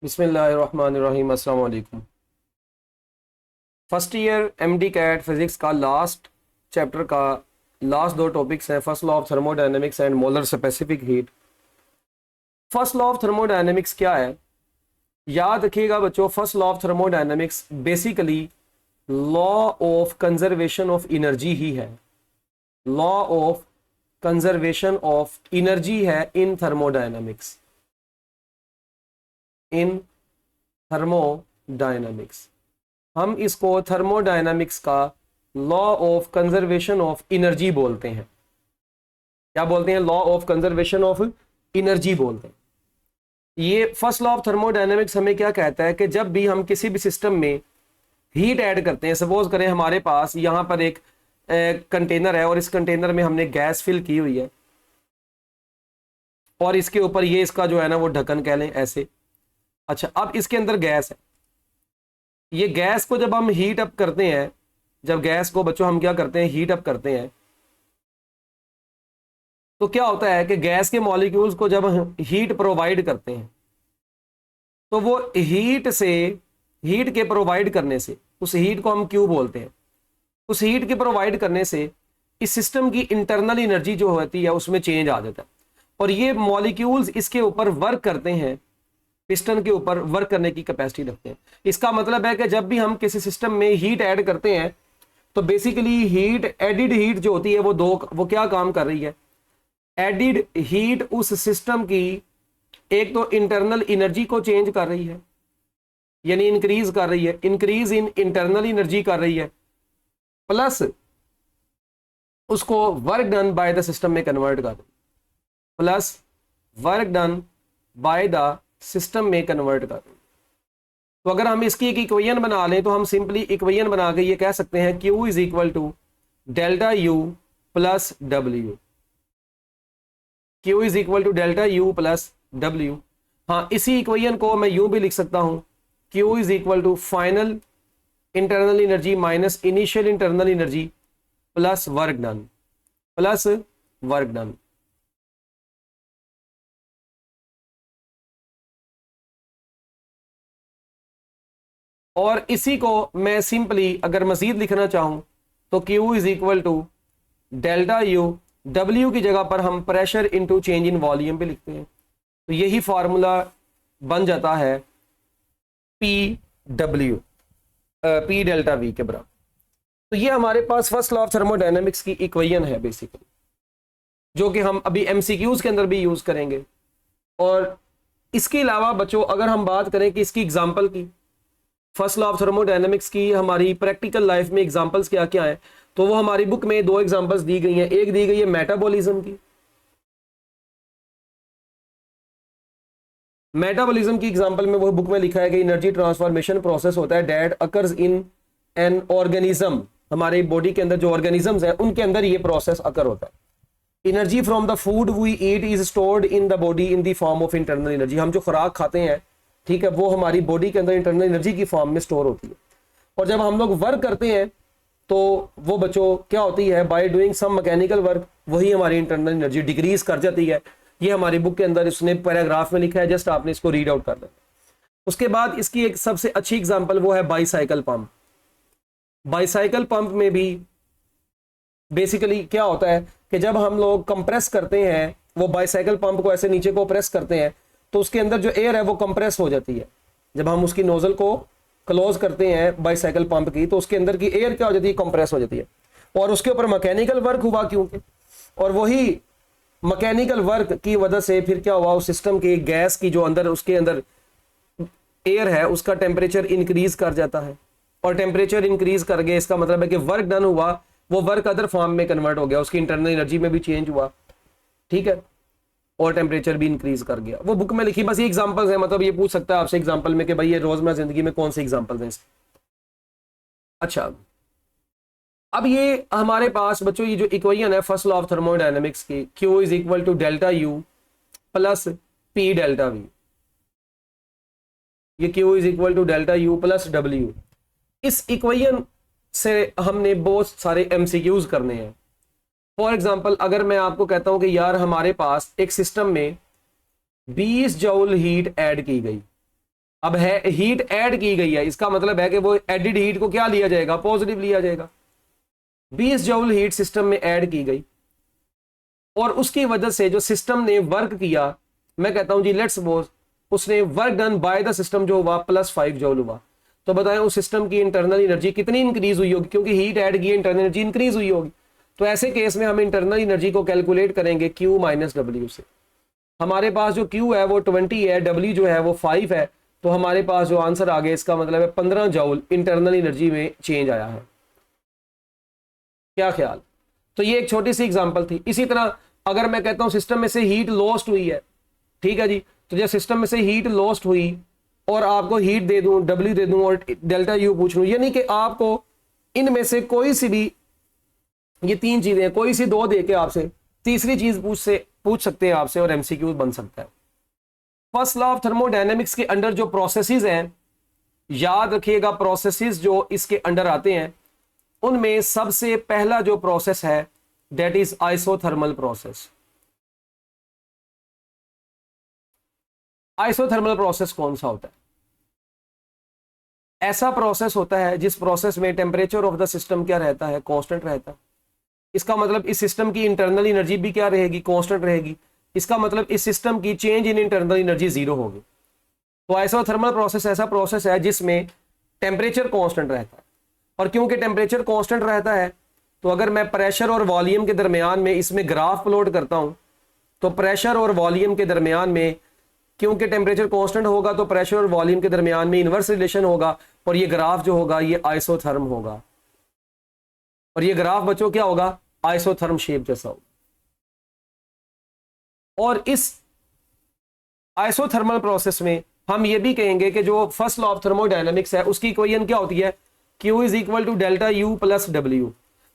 बिस्मिल्लाहिर्रहमानिर्रहीम। अस्सलाम वालेकुम। First year MDCAT physics का लास्ट चैप्टर का लास्ट दो टॉपिक्स हैं, first law of thermodynamics and molar specific heat. First law of thermodynamics क्या है, याद रखिएगा बच्चों। First law of thermodynamics basically law of conservation of energy ही है। Law of conservation of energy है इन थर्मोडायनेमिक्स। इन थर्मोडायनामिक्स हम इसको थर्मोडायनामिक्स का law of conservation of energy बोलते हैं। क्या बोलते हैं? Law of conservation of energy बोलते हैं। ये फर्स्ट लॉ ऑफ थर्मोडायनामिक्स हमें क्या कहता है कि जब भी हम किसी भी सिस्टम में हीट ऐड करते हैं, सपोज करें हमारे पास यहां पर एक कंटेनर है और इस कंटेनर में हमने गैस फिल की हुई है और इसके ऊपर ये इसका जो है ना वो ढक्कन कह लें ऐसे। अच्छा, अब इसके अंदर गैस है। ये गैस को जब हम हीट अप करते हैं, जब गैस को बच्चों हम क्या करते हैं, हीट अप करते हैं, तो क्या होता है कि गैस के मॉलिक्यूल्स को जब हम हीट प्रोवाइड करते हैं तो वो हीट के प्रोवाइड करने से, उस हीट को हम क्यू बोलते हैं, उस हीट के प्रोवाइड करने से इस सिस्टम की इंटरनल एनर्जी जो होती है उसमें चेंज आ जाता है और ये मॉलिक्यूल्स इसके ऊपर वर्क करते हैं, पिस्टन के ऊपर वर्क करने की कैपेसिटी रखते हैं। इसका मतलब है कि जब भी हम किसी सिस्टम में हीट ऐड करते हैं तो बेसिकली हीट, एडिड हीट जो होती है वो क्या काम कर रही है? एडिड हीट उस सिस्टम की एक तो इंटरनल एनर्जी को चेंज कर रही है, यानी इंक्रीज कर रही है, इंक्रीज इन इंटरनल एनर्जी कर रही है, प्लस उसको work done by the system में कन्वर्ट कर रही है, plus work done by the system में कन्वर्ट कर। तो अगर हम इसकी एक इक्वेशन बना लें तो हम सिंपली इक्वेशन बना के ये कह सकते हैं Q is equal to delta U plus W। Q is equal to delta U plus W। हाँ, इसी इक्वेशन को मैं यूं भी लिख सकता हूं, Q is equal to final internal energy minus initial internal energy plus work done, plus work done. और इसी को मैं सिंपली अगर मजीद लिखना चाहूं तो Q is equal to delta U, W की जगह पर हम pressure into change in volume भी लिखते हैं, तो यही फार्मूला बन जाता है P डेल्टा V के बराबर। तो ये हमारे पास फर्स्ट लॉ ऑफ थर्मोडायनेमिक्स की इक्वेशन है बेसिकली, जो कि हम अभी MCQs के अंदर भी यूज करेंगे। और इसके अलावा बच्चों अगर हम बात करें कि इसकी एग्जांपल की, फर्स्ट लॉ ऑफ थर्मोडायनेमिक्स की हमारी प्रैक्टिकल लाइफ में एग्जांपल्स क्या क्या हैं, तो वो हमारी बुक में दो एग्जांपल्स दी गई हैं। एक दी गई है मेटाबॉलिज्म की। मेटाबॉलिज्म की एग्जांपल में वो बुक में लिखा है कि एनर्जी ट्रांसफॉर्मेशन प्रोसेस होता है that occurs in an organism. हमारे बॉडी के अंदर जो ऑर्गेनिजम्स हैं उनके अंदर ये प्रोसेस अकर होता है। Energy from the food we eat is stored in the body in the form of internal energy. हम जो खुराक खाते हैं, ठीक है, वो हमारी बॉडी के अंदर इंटरनल एनर्जी की फॉर्म में स्टोर होती है। और जब हम लोग वर्क करते हैं तो वो बच्चों क्या होती है, by doing some mechanical work, वही हमारी इंटरनल एनर्जी डिक्रीज कर जाती है। ये हमारी बुक के अंदर इसने पैराग्राफ में लिखा है, जस्ट आपने इसको रीड आउट कर लेना। उसके बाद इसकी एक सबसे अच्छी एग्जांपल वो है बाईसाइकिल पंप। बाईसाइकिल पंप में भी बेसिकली क्या होता है कि जब हम लोग कंप्रेस करते हैं, वो बाईसाइकिल पंप को ऐसे नीचे को प्रेस करते हैं तो उसके अंदर जो एयर है वो कंप्रेस हो जाती है। जब हम उसकी नोजल को क्लोज करते हैं बाईसाइकिल पंप की, तो उसके अंदर की एयर क्या हो जाती है, कंप्रेस हो जाती है। और उसके ऊपर मैकेनिकल वर्क हुआ क्योंकि, और वही मैकेनिकल वर्क की वजह से फिर क्या हुआ, उस सिस्टम की गैस की जो अंदर उसके अंदर एयर है उसका टेम्परेचर इंक्रीज कर जाता है। और टेम्परेचर इंक्रीज कर गया, इसका मतलब है कि वर्क डन हुआ, वो वर्क अदर फॉर्म में कन्वर्ट हो गया, उसकी इंटरनल एनर्जी में भी चेंज हुआ, ठीक है, और टेम्परेचर भी इंक्रीज कर गया। वो बुक में लिखी बस ये एग्जांपल्स है। मतलब ये पूछ सकता है आपसे एग्जांपल में कि भाई ये रोजमर्रा जिंदगी में कौन से एग्जांपल्स हैं इसके। अच्छा, अब ये हमारे पास बच्चों ये जो इक्वेशन है फर्स्ट लॉ ऑफ थर्मोडायनेमिक्स की, Q is equal to delta U plus P delta V। ये Q is equal to delta U plus W। इस इक्वेशन से हमने बहुत सारे MCQs करने हैं। फॉर एग्जाम्पल अगर मैं आपको कहता हूं कि यार हमारे पास एक सिस्टम में 20 जूल हीट ऐड की गई, अब है हीट ऐड की गई है, इसका मतलब है कि वो एडिड हीट को क्या लिया जाएगा, पॉजिटिव लिया जाएगा। 20 जूल हीट सिस्टम में ऐड की गई और उसकी वजह से जो सिस्टम ने वर्क किया, मैं कहता हूं जी लेट्स सपोज उसने work done by the system जो हुआ +5 जूल हुआ, तो बताएं उस सिस्टम की इंटरनल एनर्जी कितनी इंक्रीज हुई होगी, क्योंकि हीट ऐड की इंटरनल एनर्जी इंक्रीज हुई होगी। तो ऐसे केस में हम इंटरनल एनर्जी को कैलकुलेट करेंगे Q - W से। हमारे पास जो Q है वो 20 है, W जो है वो 5 है, तो हमारे पास जो आंसर आ गया इसका मतलब है 15 जूल इंटरनल एनर्जी में चेंज आया है। क्या ख्याल? तो ये एक छोटी सी एग्जांपल थी। इसी तरह अगर मैं कहता हूं सिस्टम में से हीट लॉस्ट हुई है, ठीक है जी, तो जब सिस्टम में से हीट लॉस्ट हुई और आपको हीट दे दूं, W दे दूं और डेल्टा U पूछ लूं, यानी कि आपको इनमें से कोई सी भी, ये 3 चीजें कोई सी 2 दे के आपसे तीसरी चीज पूछ सकते हैं आपसे और MCQ बन सकता है। फर्स्ट लॉ ऑफ थर्मोडायनेमिक्स के अंडर जो प्रोसेसेस हैं, याद रखिएगा प्रोसेसेस जो इसके अंडर आते हैं उनमें सबसे पहला जो प्रोसेस है that is isothermal process. Isothermal process कौन सा होता है? ऐसा प्रोसेस होता है जिस प्रोसेस में टेम्परेचर ऑफ द सिस्टम क्या रहता है, कांस्टेंट रहता है। इसका मतलब इस सिस्टम की इंटरनल एनर्जी भी क्या रहेगी, कांस्टेंट रहेगी। इसका मतलब इस सिस्टम की चेंज इन इंटरनल एनर्जी 0 होगी। तो आइसोथर्मल प्रोसेस ऐसा प्रोसेस है जिसमें टेम्परेचर कांस्टेंट रहता है, और क्योंकि टेम्परेचर कांस्टेंट रहता है तो अगर मैं प्रेशर और वॉल्यूम के दरमियान में इसमें ग्राफ प्लॉट करता हूं, तो प्रेशर और वॉल्यूम के दरमियान में क्योंकि टेम्परेचर कांस्टेंट होगा तो प्रेशर और वॉल्यूम के दरमियान में इनवर्स रिलेशन होगा, और ये ग्राफ जो होगा ये आइसोथर्म होगा, और ये ग्राफ बच्चों क्या होगा, आइसोथर्म शेप जैसा होगा। और इस आइसोथर्मल प्रोसेस में हम ये भी कहेंगे कि जो फर्स्ट लॉ ऑफ थर्मोडायनामिक्स है उसकी इक्वेशन क्या होती है, Q is equal to delta U plus W।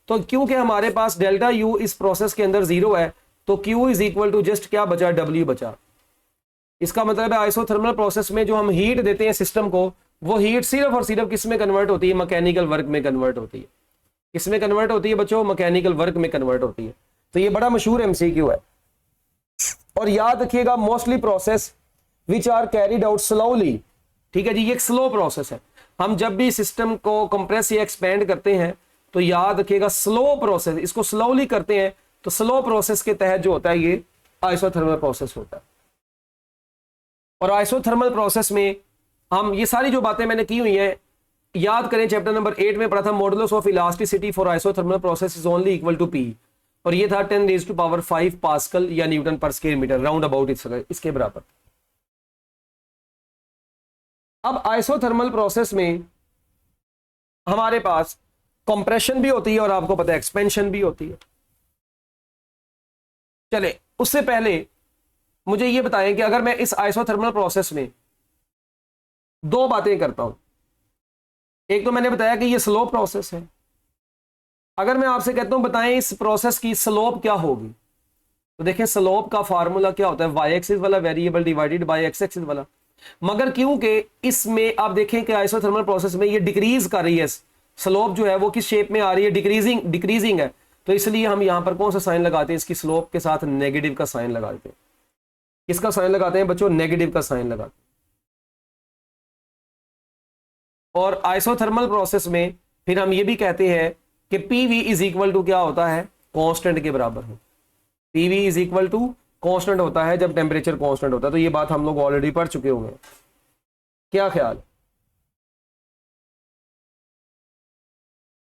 तो क्योंकि हमारे पास डेल्टा U इस प्रोसेस के अंदर 0 है तो Q is equal to just क्या बचा, W बचा। इसका मतलब है आइसोथर्मल प्रोसेस में जो हम हीट देते हैं सिस्टम को, वो हीट सिर्फ और सिर्फ किस में कन्वर्ट होती है, मैकेनिकल वर्क में कन्वर्ट होती है। किस में कन्वर्ट होती है बच्चों, मैकेनिकल वर्क में कन्वर्ट होती है। तो ये बड़ा मशहूर MCQ है। और याद रखिएगा mostly process which are carried out slowly, ठीक है जी, ये एक स्लो प्रोसेस है। हम जब भी सिस्टम को कंप्रेस या एक्सपेंड करते हैं तो याद रखिएगा स्लो प्रोसेस, इसको स्लोली करते हैं, तो स्लो प्रोसेस के तहत जो होता है ये आइसोथर्मल प्रोसेस होता है। और आइसोथर्मल प्रोसेस में हम ये सारी जो बातें मैंने की हुई हैं याद करें, चैप्टर नंबर 8 में पढ़ा था modulus of elasticity for isothermal process is only equal to P, और ये था 10⁵ पास्कल या न्यूटन पर स्क्वायर मीटर, राउंड अबाउट इसके बराबर। अब आइसोथर्मल प्रोसेस में हमारे पास कंप्रेशन भी होती है और आपको पता है एक्सपेंशन भी होती है। चले उससे पहले मुझे ये बताएं कि अगर मैं इस आइसोथर्मल प्रोसेस में 2 बातें करता हूं, एक तो मैंने बताया कि ये स्लो प्रोसेस है। अगर मैं आपसे कहता हूं बताएं इस प्रोसेस की स्लोप क्या होगी, तो देखें स्लोप का फार्मूला क्या होता है, y एक्सिस वाला variable divided by x axis वाला। मगर क्योंकि इसमें आप देखें कि आइसोथर्मल प्रोसेस में ये डिक्रीज कर रही है, स्लोप जो है वो किस शेप में आ रही है, डिक्रीजिंग है, तो इसलिए हम यहां पर कौन सा साइन लगाते हैं, इसकी स्लोप के साथ नेगेटिव का साइन लगाते हैं। किसका साइन लगाते हैं बच्चों, नेगेटिव का साइन लगाते हैं। और आइसोथर्मल प्रोसेस में फिर हम ये भी कहते हैं कि PV इज इक्वल टू क्या होता है, कांस्टेंट के बराबर है। PV is equal to constant होता है जब टेम्परेचर कांस्टेंट होता है। तो ये बात हम लोग ऑलरेडी पढ़ चुके होंगे। क्या ख्याल?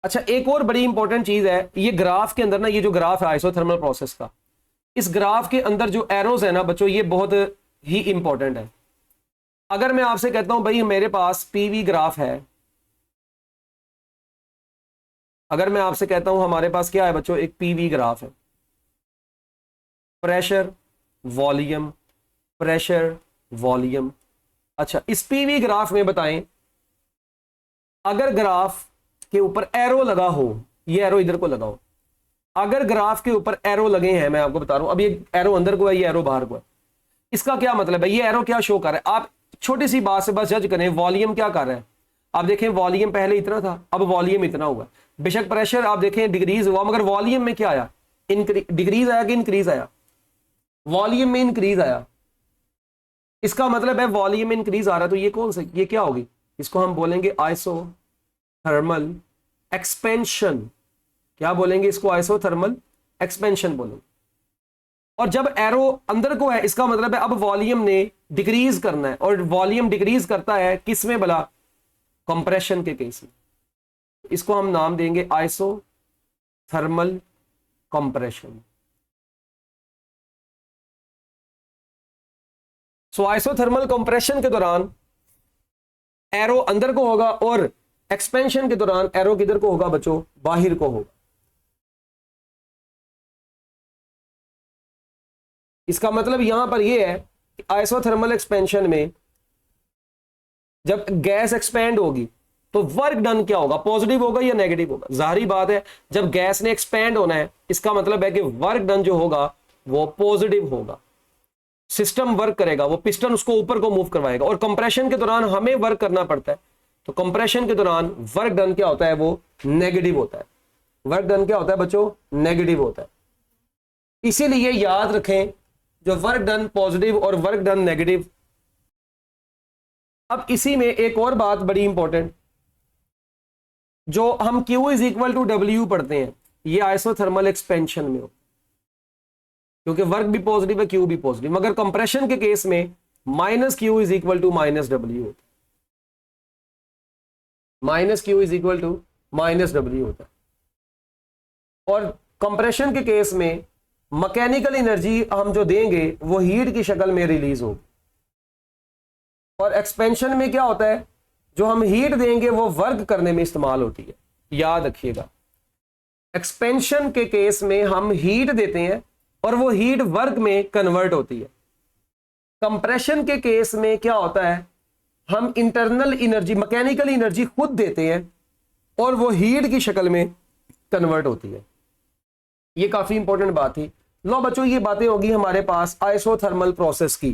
अच्छा, एक और बड़ी इंपॉर्टेंट चीज है, ये ग्राफ के अंदर ना, ये जो ग्राफ है आइसोथर्मल प्रोसेस का, इस ग्राफ के अंदर जो एरोज है ना बच्चों, ये बहुत ही इंपॉर्टेंट है। अगर मैं आपसे कहता हूं भाई मेरे पास PV ग्राफ है, अगर मैं आपसे कहता हूं हमारे पास क्या है बच्चों, एक PV ग्राफ है, प्रेशर वॉल्यूम प्रेशर वॉल्यूम। अच्छा, इस PV ग्राफ में बताएं अगर ग्राफ के ऊपर एरो लगा हो, ये एरो इधर को लगाओ, अगर ग्राफ के ऊपर एरो लगे हैं, मैं आपको बता रहा हूं, अब ये एरो अंदर को है, ये एरो बाहर को है, इसका क्या मतलब है, ये एरो क्या शो कर रहा है, आप छोटी सी बात से बस जज करें, वॉल्यूम क्या कर रहा है। आप देखें वॉल्यूम पहले इतना था, अब वॉल्यूम इतना हुआ। बेशक प्रेशर आप देखें डिक्रीज हुआ, मगर वॉल्यूम में क्या आया, डिक्रीज आया कि इंक्रीज आया, वॉल्यूम में इंक्रीज आया। इसका मतलब है वॉल्यूम इंक्रीज आ रहा है, तो ये कौन सा, ये क्या होगी, इसको हम बोलेंगे आइसोथर्मल एक्सपेंशन। क्या बोलेंगे इसको, आइसोथर्मल एक्सपेंशन बोलेंगे। और जब एरो अंदर को है इसका मतलब है अब वॉल्यूम ने डिक्रीज करना है, और वॉल्यूम डिक्रीज करता है किस में भला, कंप्रेशन के केस में। इसको हम नाम देंगे आइसोथर्मल कंप्रेशन। सो आइसोथर्मल कंप्रेशन के दौरान एरो अंदर को होगा, और एक्सपेंशन के दौरान एरो किधर को होगा बच्चों, बाहर को होगा। इसका मतलब यहां पर यह है कि आइसोथर्मल एक्सपेंशन में जब गैस एक्सपेंड होगी तो वर्क डन क्या होगा, पॉजिटिव होगा या नेगेटिव होगा। जाहिर बात है जब गैस ने एक्सपेंड होना है इसका मतलब है कि वर्क डन जो होगा वो पॉजिटिव होगा। सिस्टम वर्क करेगा, वो पिस्टन उसको ऊपर को मूव करवाएगा। और कंप्रेशन के दौरान हमें वर्क करना पड़ता है, तो कंप्रेशन के दौरान वर्क डन क्या होता है, वो नेगेटिव होता है। वर्क डन क्या होता है बच्चों, नेगेटिव होता है। इसीलिए याद रखें जो वर्क डन पॉजिटिव और वर्क डन नेगेटिव। अब इसी में एक और बात बड़ी इंपॉर्टेंट, जो हम Q is equal to W पढ़ते हैं, ये आइसोथर्मल एक्सपेंशन में हो, क्योंकि वर्क भी पॉजिटिव है, Q भी पॉजिटिव। मगर कंप्रेशन के केस में minus Q is equal to minus W होता है, minus Q is equal to minus W होता है। और कंप्रेशन के केस में मैकेनिकल एनर्जी हम जो देंगे वो हीट की शक्ल में रिलीज होगी, और एक्सपेंशन में क्या होता है, जो हम हीट देंगे वो वर्क करने में इस्तेमाल होती है। याद रखिएगा, एक्सपेंशन के केस में हम हीट देते हैं और वो हीट वर्क में कन्वर्ट होती है। कंप्रेशन के केस में क्या होता है, हम इंटरनल एनर्जी, मैकेनिकल एनर्जी खुद देते हैं और वो हीट की शक्ल में कन्वर्ट होती है। ये काफी इंपॉर्टेंट बात थी। लो बच्चों, ये बातें होगी हमारे पास आइसोथर्मल प्रोसेस की।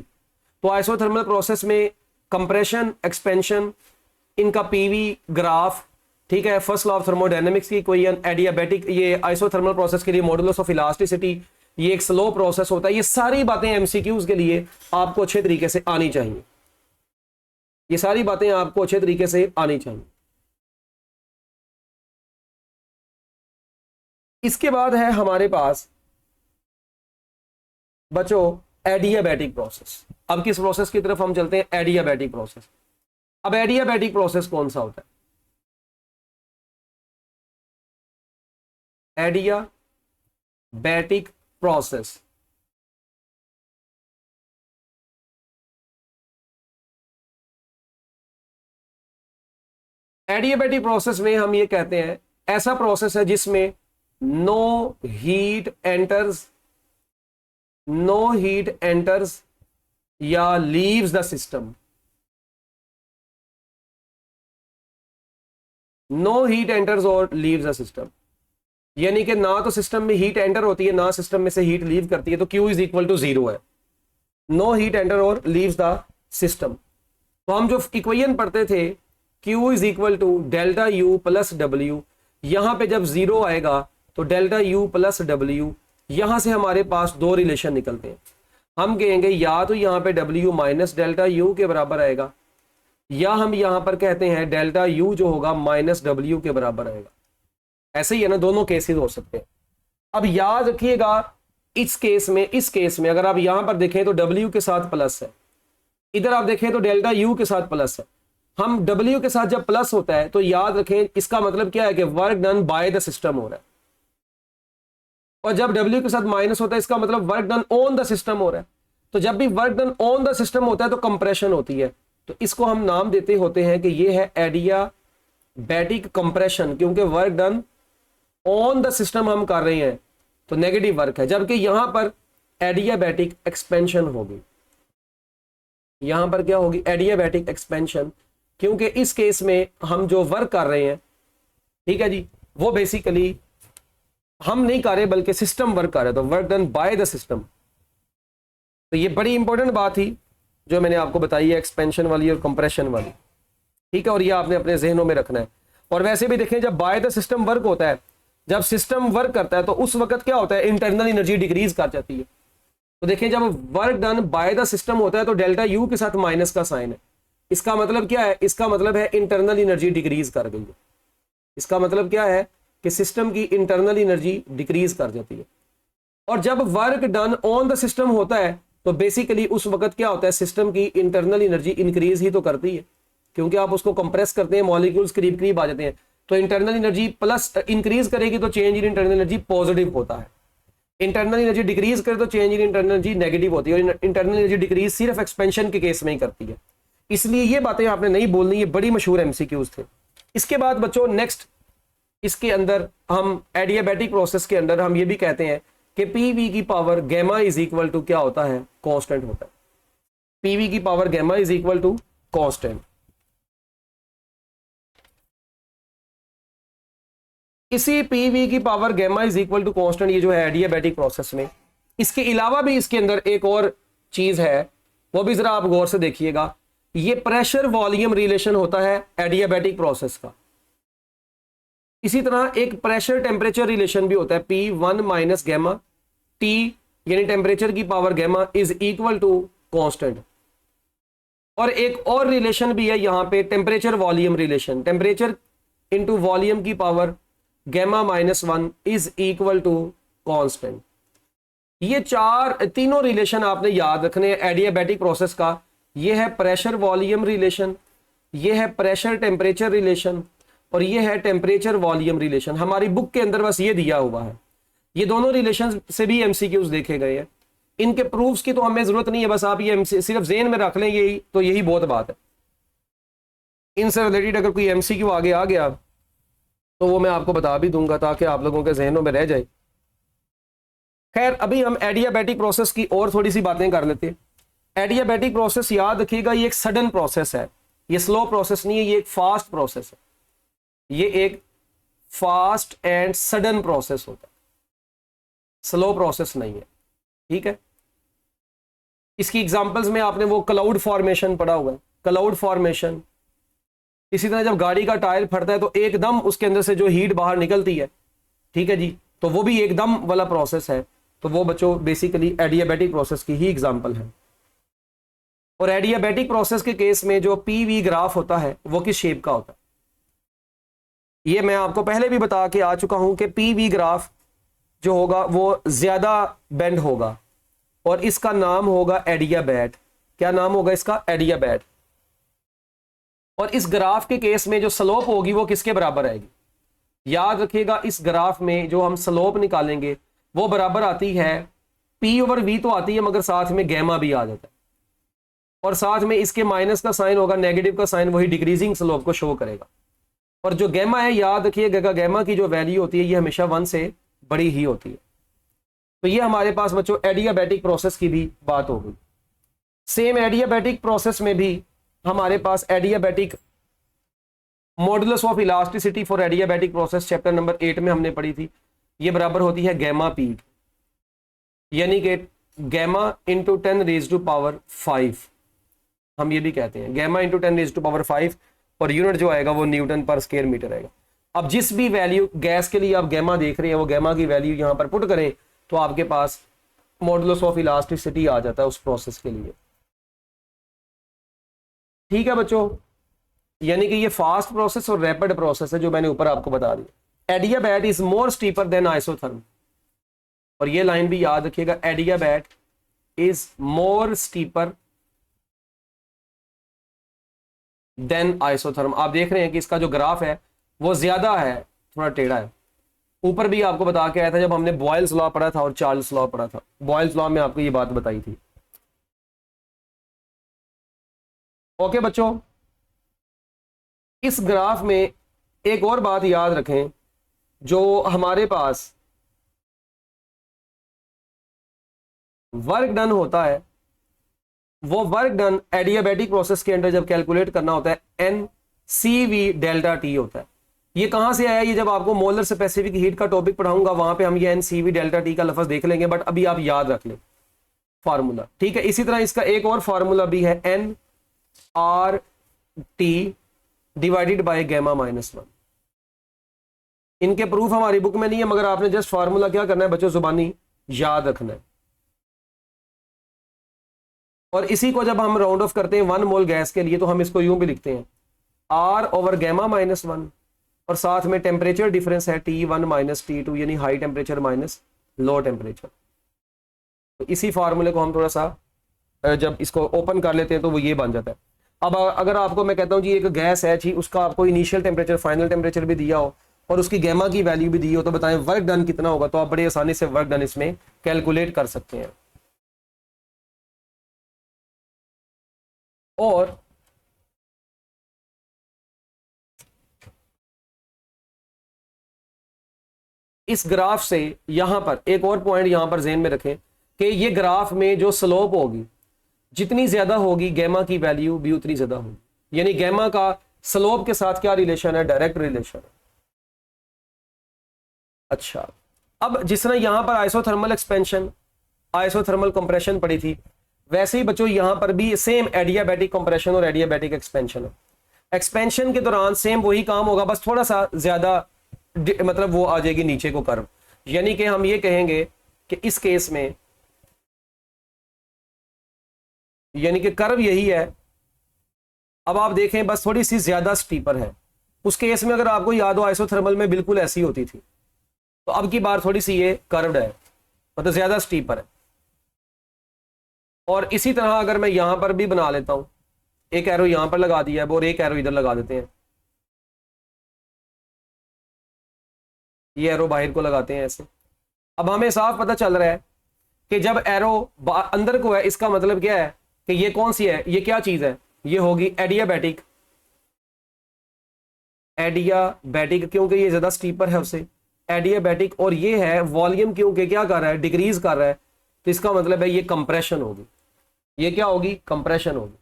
तो आइसोथर्मल प्रोसेस में कंप्रेशन, एक्सपेंशन, इनका पीवी ग्राफ, ठीक है, फर्स्ट लॉ ऑफ थर्मोडायनेमिक्स की कोई एडियाबैटिक, ये आइसोथर्मल प्रोसेस के लिए मॉडुलस ऑफ इलास्टिसिटी, ये एक स्लो प्रोसेस होता है। ये सारी बातें एमसीक्यूज के लिए आपको अच्छे तरीके से आनी चाहिए, ये सारी बातें आपको अच्छे तरीके से आनी चाहिए। इसके बाद है हमारे पास बच्चों एडियाबैटिक प्रोसेस। अब किस प्रोसेस की तरफ हम चलते हैं, एडियाबैटिक प्रोसेस। अब एडियाबैटिक प्रोसेस कौन सा होता है, एडियाबैटिक प्रोसेस। एडियाबैटिक प्रोसेस में हम ये कहते हैं ऐसा प्रोसेस है जिसमें नो हीट एंटर्स या leaves the system. No heat enters और लीव्स द सिस्टम, यानी कि ना तो सिस्टम में हीट एंटर होती है ना सिस्टम में से हीट लीव करती है, तो Q इज इक्वल टू 0 है। नो हीट एंटर और लीव्स द सिस्टम। तो हम जो इक्वेशन पढ़ते थे Q is equal to delta U plus W, यहां पे जब 0 आएगा तो डेल्टा U प्लस W, यहां से हमारे पास दो रिलेशन निकलते हैं। हम कहेंगे या तो यहां पे W माइनस डेल्टा U के बराबर आएगा, या हम यहां पर कहते हैं डेल्टा U जो होगा माइनस W के बराबर आएगा। ऐसे ही है ना, दोनों केसेस हो सकते हैं। अब याद रखिएगा इस केस में अगर आप यहां पर देखें तो W के साथ प्लस है, इधर आप देखें तो डेल्टा U के साथ प्लस है। हम W के साथ जब प्लस होता है तो याद रखें इसका मतलब क्या है कि work done by the system हो रहा है, और जब W के साथ माइनस होता है इसका मतलब work done on the system हो रहा है। तो जब भी work done on the system होता है तो कंप्रेशन होती है, तो इसको हम नाम देते होते हैं कि ये है एडियाबैटिक कंप्रेशन, क्योंकि work done on the system हम कर रहे हैं तो नेगेटिव वर्क है। जबकि यहां पर एडियाबैटिक एक्सपेंशन होगी, यहां पर क्या होगी, एडियाबैटिक एक्सपेंशन, क्योंकि इस केस में हम जो वर्क कर रहे हैं, ठीक है जी, वो बेसिकली हम नहीं कर रहे बल्कि सिस्टम वर्क कर रहा है, तो work done by the system. तो ये बड़ी इंपॉर्टेंट बात थी जो मैंने आपको बताई है, एक्सपेंशन वाली और कंप्रेशन वाली, ठीक है, और ये आपने अपने जहनों में रखना है। और वैसे भी देखें जब बाय द सिस्टम वर्क होता है, जब सिस्टम वर्क करता है तो उस वक्त क्या होता है, इंटरनल एनर्जी डिक्रीज कर जाती है। तो देखें जब work done by the system होता है तो डेल्टा यू के साथ माइनस का साइन है। इसका मतलब क्या है? इसका मतलब है इंटरनल एनर्जी डिक्रीज कर गई है। इसका मतलब क्या है कि सिस्टम की इंटरनल एनर्जी डिक्रीज कर जाती है। और जब work done on the system होता है तो बेसिकली उस वक्त क्या होता है? सिस्टम की इंटरनल एनर्जी इंक्रीज ही तो करती है, क्योंकि आप उसको कंप्रेस करते हैं, मॉलिक्यूल्स करीब करीब आ जाते हैं, तो इंटरनल एनर्जी प्लस इंक्रीज करेगी तो change in internal energy positive होता है। इंटरनल एनर्जी डिक्रीज करे तो change in internal energy negative होती है। और इंटरनल एनर्जी डिक्रीज सिर्फ एक्सपेंशन के केस में ही करती है। इसलिए ये बातें आपने नहीं बोलनी, ये बड़ी मशहूर एमसीक्यूज थे। इसके बाद बच्चों नेक्स्ट इसके अंदर हम एडियाबैटिक प्रोसेस के अंदर हम ये भी कहते हैं कि पीवी की power gamma is equal to क्या होता है? कांस्टेंट होता है। पीवी की power gamma is equal to constant. इसी पीवी की power gamma is equal to constant, ये जो है एडियाबैटिक प्रोसेस में, इसके अलावा भी इसके अंदर एक और चीज है, वो भी जरा आप गौर से देखिएगा। ये प्रेशर वॉल्यूम रिलेशन होता है एडियाबैटिक प्रोसेस का। इसी तरह एक प्रेशर टेम्परेचर रिलेशन भी होता है, P1 माइनस गैमा T यानी टेम्परेचर की power gamma is equal to constant. और एक और रिलेशन भी है यहां पे, temperature volume relation, temperature into volume की power gamma -1 is equal to constant. ये तीनों रिलेशन आपने याद रखने हैं एडियाबैटिक प्रोसेस का। ये है प्रेशर वॉल्यूम रिलेशन, ये है प्रेशर टेम्परेचर रिलेशन, और ये है टेम्परेचर वॉल्यूम रिलेशन। हमारी बुक के अंदर बस ये दिया हुआ है। ये दोनों रिलेशन से भी एमसीक्यूज देखे गए हैं। इनके प्रूफ्स की तो हमें जरूरत नहीं है, बस आप ये सिर्फ ज़हन में रख लें, यही तो यही बहुत बात है। इनसे रिलेटेड अगर कोई एमसीक्यू आगे आ गया तो वो मैं आपको बता भी दूंगा ताकि आप लोगों के जहनों में रह जाए। खैर अभी हम एडियाबैटिक प्रोसेस की और थोड़ी सी बातें कर लेते हैं। एडियाबैटिक प्रोसेस याद रखिएगा, ये एक सडन प्रोसेस है, ये स्लो प्रोसेस नहीं है, ये एक फास्ट प्रोसेस है। ये एक फास्ट एंड सडन प्रोसेस होता है, स्लो प्रोसेस नहीं है। ठीक है, इसकी एग्जांपल्स में आपने वो क्लाउड फॉर्मेशन पढ़ा हुआ है, क्लाउड फॉर्मेशन। इसी तरह जब गाड़ी का टायर फटता है तो एकदम उसके अंदर से जो हीट बाहर निकलती है, ठीक है जी, तो वो भी एकदम वाला प्रोसेस है। तो वो बच्चों बेसिकली एडियाबैटिक प्रोसेस की ही एग्जांपल है। और एडियाबैटिक प्रोसेस के केस में जो पीवी ग्राफ होता है वो किस शेप का होता है? ये मैं आपको पहले भी बता के आ चुका हूं कि पीवी ग्राफ जो होगा वो ज्यादा बेंड होगा और इसका नाम होगा एडियाबैट। क्या नाम होगा इसका? एडियाबैट। और इस ग्राफ के केस में जो स्लोप होगी वो किसके बराबर आएगी? याद रखिएगा, इस ग्राफ में जो हम स्लोप निकालेंगे वो बराबर आती है P/V तो आती है, मगर साथ में गैमा भी आ जाता है, और साथ में इसके माइनस का साइन होगा, नेगेटिव का साइन, वही डिक्रीजिंग स्लोप को शो करेगा। और जो गैमा है, याद रखिएगा, गैमा की जो वैल्यू होती है ये हमेशा 1 से बड़ी ही होती है। तो ये हमारे पास बच्चों एडियाबैटिक प्रोसेस की भी बात हो गई। सेम एडियाबैटिक प्रोसेस में भी हमारे पास adiabatic modulus of elasticity for adiabatic process chapter number 8 में हमने पढ़ी थी, ये बराबर होती है गैमा पी, यानी कि गैमा इंटू 10⁵ हम ये भी कहते हैं गैमा इंटू 10⁵, और यूनिट जो आएगा वो न्यूटन पर स्क्वायर मीटर आएगा। अब जिस भी वैल्यू गैस के लिए आप गैमा देख रहे हैं वो गैमा की वैल्यू यहां पर पुट करें तो आपके पास मॉडुलस ऑफ इलास्टिसिटी आ जाता है उस प्रोसेस के लिए। ठीक है बच्चों, यानी कि ये फास्ट प्रोसेस और रैपिड प्रोसेस है जो मैंने ऊपर आपको बता दिया। Adiabat is more steeper than isotherm, और ये लाइन भी याद रखिएगा, adiabat is more steeper than isotherm. आप देख रहे हैं कि इसका जो ग्राफ है वो ज्यादा है, थोड़ा टेढ़ा है। ऊपर भी आपको बता के आया था जब हमने बॉयल्स लॉ पढ़ा था और चार्ल्स लॉ पढ़ा था, बॉयल्स लॉ में आपको ये बात बताई थी। ओके बच्चों, इस ग्राफ में एक और बात याद रखें, जो हमारे पास वर्क डन होता है वो वर्क डन एडियाबैटिक प्रोसेस के अंदर जब कैलकुलेट करना होता है NCV∆T होता है। ये कहां से आया? ये जब आपको मोलर स्पेसिफिक हीट का टॉपिक पढ़ाऊंगा वहां पे हम ये NCV∆T का लफ्ज देख लेंगे, बट अभी आप याद रख लें फार्मूला। ठीक है, इसी तरह इसका एक और फार्मूला भी है NRT डिवाइडेड बाय गैमा -1। इनके प्रूफ हमारी बुक में नहीं है, मगर आपने जस्ट फार्मूला क्या करना है बच्चों, जुबानी याद रखना है। और इसी को जब हम राउंड ऑफ करते हैं 1 मोल गैस के लिए तो हम इसको यूं भी लिखते हैं R ओवर गैमा माइनस 1, और साथ में टेम्परेचर डिफरेंस है T1 माइनस T2, यानी high temperature minus low temperature. तो इसी फार्मूले को हम थोड़ा सा जब इसको ओपन कर लेते हैं तो वो ये बन जाता है। अब अगर आपको मैं कहता हूं जी एक गैस है जी, उसका आपको इनिशियल टेम्परेचर फाइनल टेम्परेचर भी दिया हो और उसकी गैमा की वैल्यू भी दी हो, तो बताएं वर्क डन कितना होगा, तो आप बड़ी आसानी से वर्क डन इसमें कैलकुलेट कर सकते हैं। और इस ग्राफ से यहां पर एक और पॉइंट यहां पर ध्यान में रखें कि ये ग्राफ में जो स्लोप होगी जितनी ज्यादा होगी गैमा की वैल्यू भी उतनी ज्यादा होगी, यानी गैमा का स्लोप के साथ क्या रिलेशन है, डायरेक्ट रिलेशन है। अच्छा, अब जिस तरह यहां पर आइसोथर्मल एक्सपेंशन आइसोथर्मल कंप्रेशन पड़ी थी, वैसे ही बच्चों यहां पर भी सेम एडियाबैटिक कंप्रेशन और एडियाबैटिक एक्सपेंशन है। एक्सपेंशन के दौरान सेम वही काम होगा, बस थोड़ा सा ज्यादा मतलब वो आ जाएगी नीचे को कर्व, यानी कि हम ये कहेंगे कि इस केस में यानी कि कर्व यही है। अब आप देखें बस थोड़ी सी ज्यादा स्टीपर है। उस केस में अगर आपको याद हो आइसोथर्मल में बिल्कुल ऐसी होती थी, तो अब की बार थोड़ी सी ये कर्व्ड है, मतलब ज्यादा स्टीपर है। और इसी तरह अगर मैं यहां पर भी बना लेता हूं, एक एरो यहां पर लगा दिया है और एक एरो इधर लगा देते हैं, ये एरो बाहर को लगाते हैं ऐसे। अब हमें साफ पता चल रहा है कि जब एरो अंदर को है, इसका मतलब क्या है कि ये कौन सी है, ये क्या चीज है, ये होगी एडियाबैटिक। एडियाबैटिक क्योंकि ये ज्यादा स्टीपर है उससे, एडियाबैटिक। और ये है वॉल्यूम क्योंकि क्या कर रहा है, डिक्रीज कर रहा है, तो इसका मतलब है ये कंप्रेशन होगी। ये क्या होगी, कंप्रेशन होगी।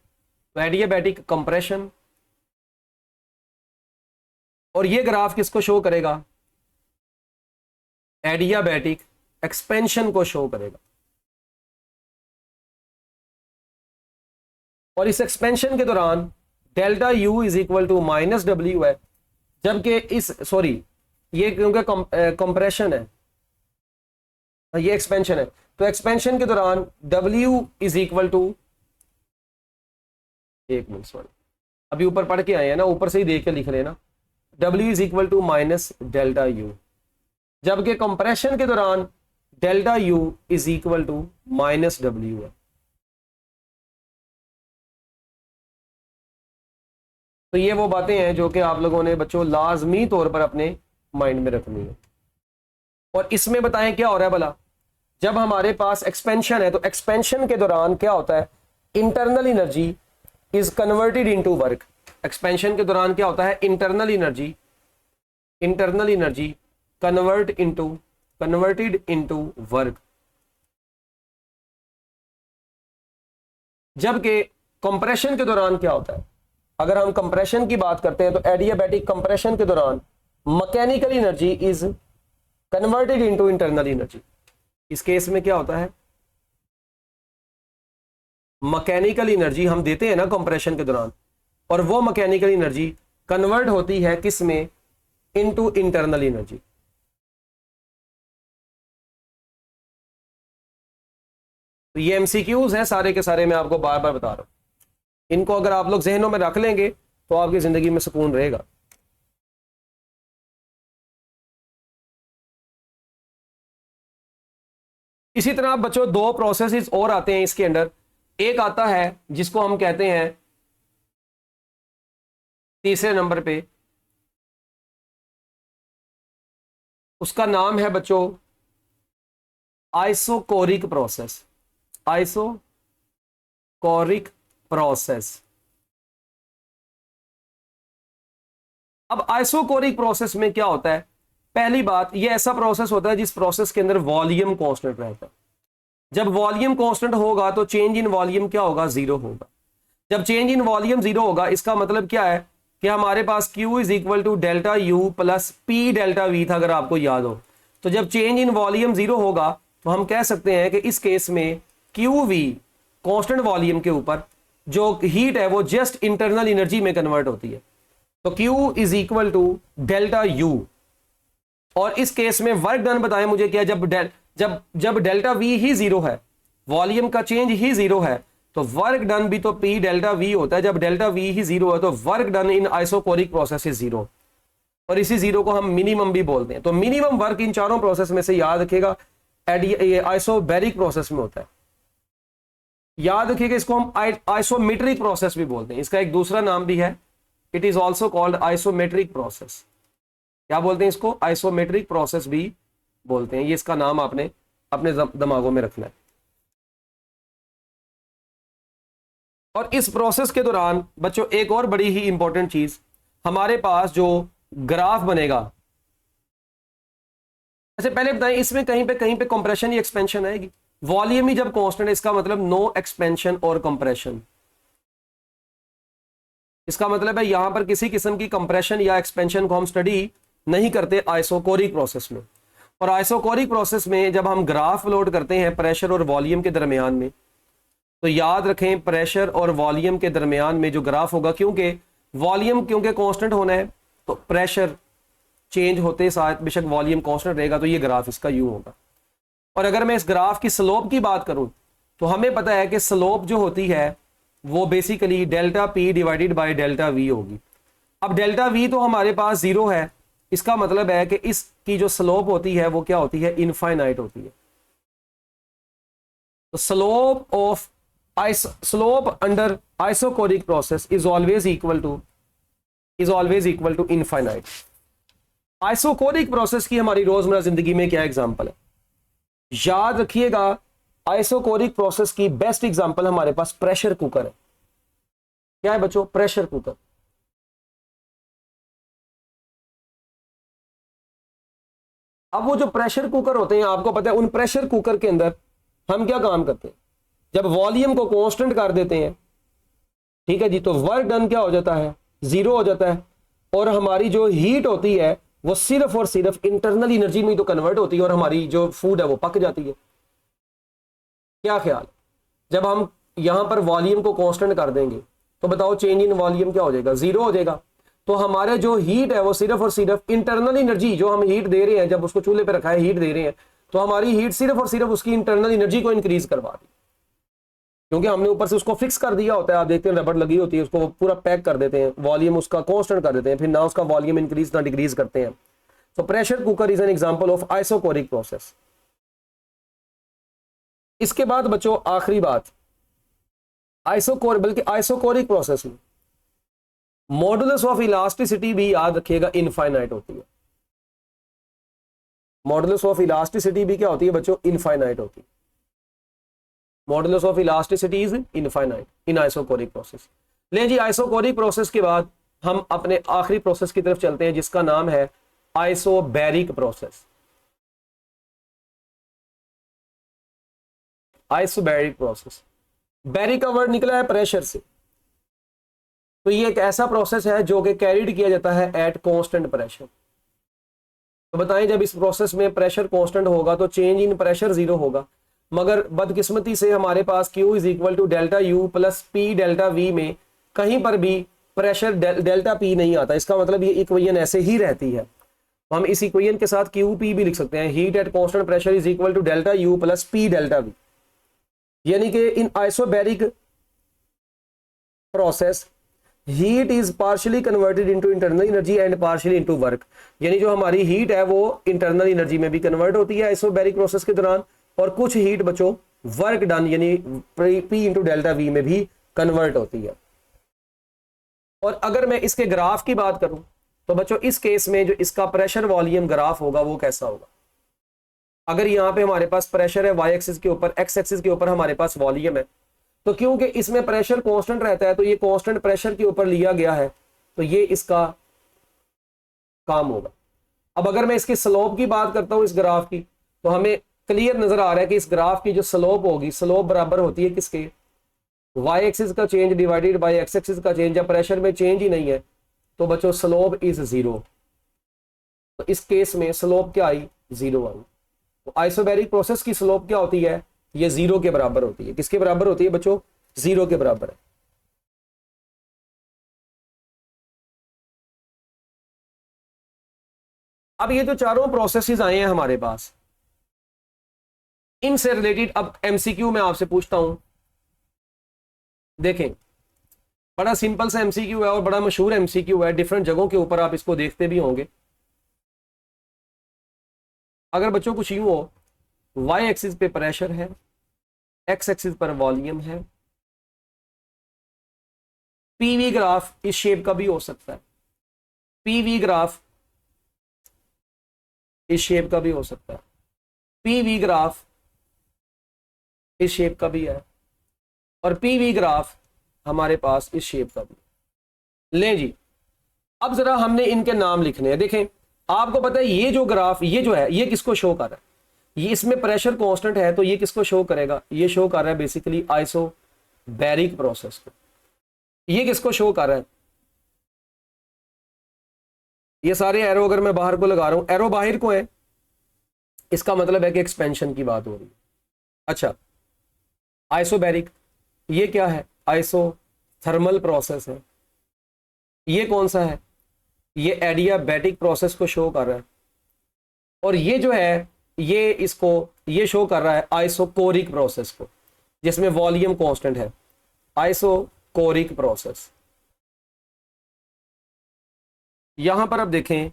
तो एडियाबैटिक कंप्रेशन। और ये ग्राफ किसको शो करेगा, एडियाबैटिक एक्सपेंशन को शो करेगा। और इस एक्सपेंशन के दौरान delta U is equal to minus W है, जबकि इस सॉरी ये क्योंकि कंप्रेशन है, ये एक्सपेंशन है, तो एक्सपेंशन के दौरान W इज इक्वल टू, एक मिनट सॉरी अभी ऊपर पढ़ के आए हैं ना, ऊपर से ही देख के लिख लेना, W is equal to minus delta U, जबकि कंप्रेशन के दौरान delta U is equal to minus W है। तो ये वो बातें हैं जो कि आप लोगों ने बच्चों लाजमी तौर पर अपने माइंड में रखनी है। और इसमें बताएं क्या हो रहा है भला, जब हमारे पास एक्सपेंशन है तो एक्सपेंशन के दौरान क्या होता है, internal energy is converted into work. Expansion के दौरान क्या होता है, internal energy converted into work, जबकि कंप्रेशन के दौरान क्या होता है, अगर हम कंप्रेशन की बात करते हैं तो एडियाबैटिक कंप्रेशन के दौरान mechanical energy is converted into internal energy. इस केस में क्या होता है, मैकेनिकल एनर्जी हम देते हैं ना कंप्रेशन के दौरान, और वो मैकेनिकल एनर्जी कन्वर्ट होती है किस में, इनटू इंटरनल एनर्जी। तो ये एमसीक्यूज हैं सारे के सारे, मैं आपको बार बार बता रहा हूं। इनको अगर आप लोग जहनों में रख लेंगे तो आपकी जिंदगी में सुकून रहेगा। इसी तरह बच्चों दो प्रोसेसेस और आते हैं इसके अंदर। एक आता है जिसको हम कहते हैं तीसरे नंबर पे, उसका नाम है बच्चों आइसोकोरिक प्रोसेस। Isochoric process. अब आइसोकोरिक प्रोसेस में क्या होता है, पहली बात ये ऐसा प्रोसेस होता है जिस प्रोसेस के अंदर वॉल्यूम कांस्टेंट रहता है। जब वॉल्यूम कांस्टेंट होगा तो चेंज इन वॉल्यूम क्या होगा, जीरो होगा। जब चेंज इन वॉल्यूम जीरो होगा इसका मतलब क्या है कि हमारे पास Q is equal to delta U plus P delta V था, अगर आपको याद हो। तो जब चेंज इन वॉल्यूम जीरो होगा तो हम कह सकते हैं कि इस केस में QV कांस्टेंट वॉल्यूम के ऊपर जो हीट है वो जस्ट इंटरनल एनर्जी में कन्वर्ट होती है। तो Q is equal to delta U. और इस केस में वर्क डन बताएं मुझे क्या, जब डेल्टा वी ही जीरो है, वॉल्यूम का चेंज ही जीरो है, तो वर्क डन भी तो P डेल्टा V होता है, जब डेल्टा V ही जीरो है तो work done in isochoric process is zero, और इसी जीरो को हम मिनिमम भी बोलते हैं। तो मिनिमम वर्क इन चारों प्रोसेस में से याद रखिएगा आइसोबैरिक प्रोसेस में होता है। याद रखिएगा इसको हम आइसोमेट्रिक प्रोसेस भी बोलते हैं, इसका एक दूसरा नाम भी है, it is also called isometric process. क्या बोलते हैं इसको? आइसोमेट्रिक प्रोसेस भी बोलते हैं। ये इसका नाम आपने अपने दिमागों में रखना है। और इस प्रोसेस के दौरान बच्चों एक और बड़ी ही इंपॉर्टेंट चीज, हमारे पास जो ग्राफ बनेगा, अच्छा पहले बताएं इसमें कहीं पे कंप्रेशन या एक्सपेंशन आएगी? वॉल्यूम ही जब कांस्टेंट है इसका मतलब नो एक्सपेंशन और कंप्रेशन। इसका मतलब है यहां पर किसी किस्म की कंप्रेशन या एक्सपेंशन को हम स्टडी नहीं करते आइसोकोरिक प्रोसेस में। और आइसोकोरिक प्रोसेस में जब हम ग्राफ लोड करते हैं प्रेशर और वॉल्यूम के दरमियान में, तो याद रखें प्रेशर और वॉल्यूम के दरमियान में जो ग्राफ होगा, क्योंकि वॉल्यूम क्योंकि कांस्टेंट होना है तो प्रेशर चेंज होते साथ बेशक वॉल्यूम कांस्टेंट रहेगा, तो ये ग्राफ इसका यूं होगा। और अगर मैं इस ग्राफ की स्लोप की बात करूं तो हमें पता है कि स्लोप जो होती है वो basically delta P divided by delta we होगी। अब डेल्टा वी तो हमारे पास जीरो है, इसका मतलब है कि इसकी जो स्लोप होती है वो क्या होती है? इनफाइनाइट होती है। तो slope under isochoric process is always equal to infinite. Isochoric process की हमारी रोजमर्रा जिंदगी में क्या एग्जांपल है? याद रखिएगा आइसोकोरिक प्रोसेस की बेस्ट एग्जांपल हमारे पास प्रेशर कुकर है। क्या है बच्चों? Pressure cooker. अब वो जो प्रेशर कुकर होते हैं आपको पता है, उन प्रेशर कुकर के अंदर हम क्या काम करते हैं? जब वॉल्यूम को कांस्टेंट कर देते हैं, ठीक है जी, तो वर्क डन क्या हो जाता है? जीरो हो जाता है। और हमारी जो हीट होती है वो सिर्फ और सिर्फ इंटरनल एनर्जी में तो कन्वर्ट होती है और हमारी जो फूड है वो पक जाती है। क्या ख्याल? जब हम यहां पर वॉल्यूम को कांस्टेंट कर देंगे तो बताओ चेंज इन वॉल्यूम क्या हो जाएगा? जीरो हो जाएगा। तो हमारे जो हीट है वो सिर्फ और सिर्फ इंटरनल एनर्जी, जो हम हीट दे रहे हैं, जब उसको चूल्हे पे रखा है हीट दे रहे हैं, तो हमारी हीट सिर्फ और सिर्फ उसकी इंटरनल एनर्जी को इंक्रीज करवा दी, क्योंकि हमने ऊपर से उसको फिक्स कर दिया होता है। आप देखते हैं रबड़ लगी होती है, उसको पूरा पैक कर देते हैं, वॉल्यूम उसका कांस्टेंट कर देते हैं, फिर ना उसका वॉल्यूम इंक्रीज ना डिक्रीज करते हैं। तो pressure cooker is an example of isochoric process. इसके बाद बच्चों आखिरी बात, आइसोकोरिक प्रोसेस में मॉडुलस ऑफ इलास्टिसिटी भी याद रखिएगा इनफाइनाइट होती है। मॉडुलस ऑफ इलास्टिसिटी भी क्या होती है बच्चों? इनफाइनाइट होती है। Modulus of elasticity is infinite in isochoric process. ले जी, आइसोकोरिक प्रोसेस के बाद हम अपने आखिरी प्रोसेस की तरफ चलते हैं जिसका नाम है isobaric process. Isobaric process, baric का वर्ड निकला है प्रेशर से, तो ये एक ऐसा प्रोसेस है जो कि कैरिड किया जाता है एट कांस्टेंट प्रेशर। तो बताएं जब इस प्रोसेस में प्रेशर कांस्टेंट होगा तो चेंज इन प्रेशर जीरो होगा, मगर बदकिस्मती से हमारे पास Q is equal to delta U plus P delta V में कहीं पर भी प्रेशर डेल्टा पी नहीं आता। इसका मतलब ये इक्वेशन ऐसे ही रहती है। तो हम इस इक्वेशन के साथ QP भी लिख सकते हैं, heat at constant pressure is equal to delta U plus P delta V. यानी कि in isobaric process heat is partially converted into internal energy and partially into work. यानी जो हमारी हीट है वो इंटरनल एनर्जी में भी कन्वर्ट होती है आइसोबैरिक प्रोसेस के दौरान, और कुछ हीट बच्चों वर्क डन यानी P इंटू डेल्टा वी में भी कन्वर्ट होती है। और अगर मैं इसके ग्राफ की बात करूं तो बच्चों इस केस में जो इसका प्रेशर वॉल्यूम ग्राफ होगा वो कैसा होगा? अगर यहाँ पे हमारे पास प्रेशर है y एक्सिस के ऊपर, x एक्सिस के ऊपर हमारे पास वॉल्यूम है, तो क्योंकि इसमें प्रेशर कांस्टेंट रहता है तो ये कांस्टेंट प्रेशर के ऊपर लिया गया है, तो ये इसका काम होगा। अब अगर मैं इसकी स्लोप की बात करता हूं इस ग्राफ की, तो हमें क्लियर नजर आ रहा है कि इस ग्राफ की जो स्लोप होगी, स्लोप बराबर होती है किसके? y एक्सिस का change divided by x axis का चेंज। जब प्रेशर में चेंज ही नहीं है तो बच्चों स्लोप इज जीरो। तो इस केस में स्लोप क्या आई? जीरो आई। तो आइसोबैरिक प्रोसेस की स्लोप क्या होती है? ये जीरो के बराबर होती है। किसके बराबर होती है बच्चों? जीरो के बराबर है। अब ये जो चारों प्रोसेसेस आए हैं हमारे पास, इनसे रिलेटेड अब एमसीक्यू में आपसे पूछता हूं देखें, बड़ा सिंपल सा एमसीक्यू है और बड़ा मशहूर एमसीक्यू है, डिफरेंट जगहों के ऊपर आप इसको देखते भी होंगे। अगर बच्चों कुछ यूं हो, वाई एक्सिस पे प्रेशर है, एक्स एक्सिस पर वॉल्यूम है, पीवी ग्राफ इस शेप का भी हो सकता है, पीवी ग्राफ इस शेप का भी हो सकता है, पीवी ग्राफ इस शेप का भी है, और पीवी ग्राफ हमारे पास इस शेप का भी। ले जी, अब जरा हमने इनके नाम लिखने हैं। देखें, आपको पता है ये जो ग्राफ, ये जो है, ये किसको शो कर रहा है? ये इसमें प्रेशर कांस्टेंट है, तो ये किसको शो करेगा? ये शो कर रहा है बेसिकली आइसोबैरिक प्रोसेस को। ये किसको शो कर रहा है? ये सारे एरो अगर मैं बाहर को लगा रहा हूं, एरो बाहर को है, इसका मतलब है कि एक्सपेंशन की बात हो रही है। अच्छा, आइसोबैरिक, ये क्या है? आइसोथर्मल प्रोसेस है। ये कौन सा है? ये एडियाबैटिक प्रोसेस को शो कर रहा है। और ये जो है, ये इसको, ये शो कर रहा है आइसोकोरिक प्रोसेस को, जिसमें वॉल्यूम कांस्टेंट है, आइसोकोरिक प्रोसेस। यहां पर अब देखें,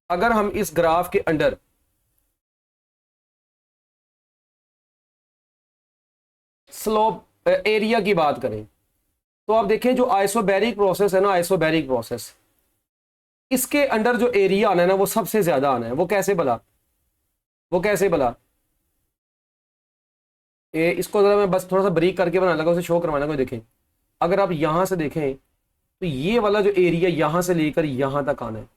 अगर हम इस ग्राफ के अंडर स्लोप एरिया की बात करें, तो आप देखें जो आइसोबैरिक प्रोसेस है ना, आइसोबैरिक प्रोसेस, इसके अंडर जो एरिया आना है ना, वो सबसे ज्यादा आना है। वो कैसे भला? वो कैसे भला? इसको जरा मैं बस थोड़ा सा ब्रीक करके बना लगा, उसे शो करवाना को। देखें, अगर आप यहां से देखें तो ये वाला जो एरिया यहां से लेकर यहां तक आना है,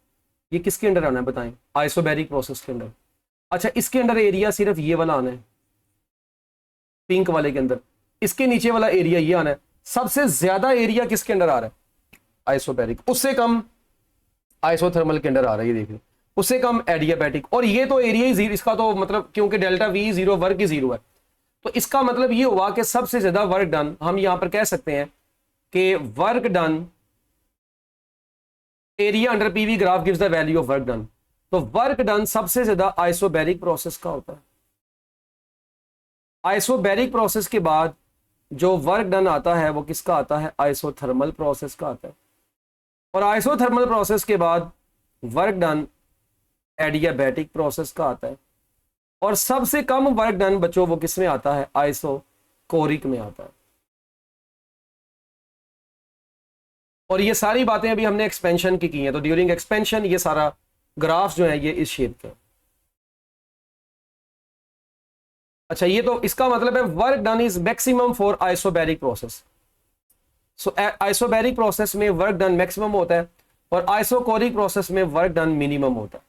ये किसके अंडर आना है बताएं? आइसोबैरिक प्रोसेस के अंडर। अच्छा, इसके अंडर एरिया सिर्फ ये वाला आना है, पिंक वाले के अंदर। इसके नीचे वाला एरिया ये आना है। सबसे ज्यादा एरिया किसके अंडर आ रहा है? आइसोबैरिक। उससे कम आइसोथर्मल के अंडर आ रहा है, ये देखिए, उससे कम एडियाबैटिक। और ये तो एरिया ही जीरो, इसका तो मतलब, क्योंकि delta we zero, work he zero है, तो इसका मतलब ये हुआ कि सबसे ज्यादा वर्क डन, हम यहां पर कह सकते हैं कि work done, area under PV graph gives the value of work done. तो वर्क डन सबसे ज्यादा आइसोबैरिक प्रोसेस का होता है। आइसोबैरिक प्रोसेस के बाद जो वर्क डन आता है वो किसका आता है? आइसोथर्मल प्रोसेस का आता है। और आइसोथर्मल प्रोसेस के बाद वर्क डन एडियाबैटिक प्रोसेस का आता है। और सबसे कम वर्क डन बच्चों वो किस में आता है? आइसोकोरिक में आता है। और ये सारी बातें अभी हमने एक्सपेंशन की हैं, तो ड्यूरिंग एक्सपेंशन ये सारा ग्राफ जो है ये इस शेप का। अच्छा, ये तो इसका मतलब है work done is maximum for isobaric process. So isobaric process में वर्क डन मैक्सिमम होता है और आइसोकोरिक प्रोसेस में वर्क डन मिनिमम होता है।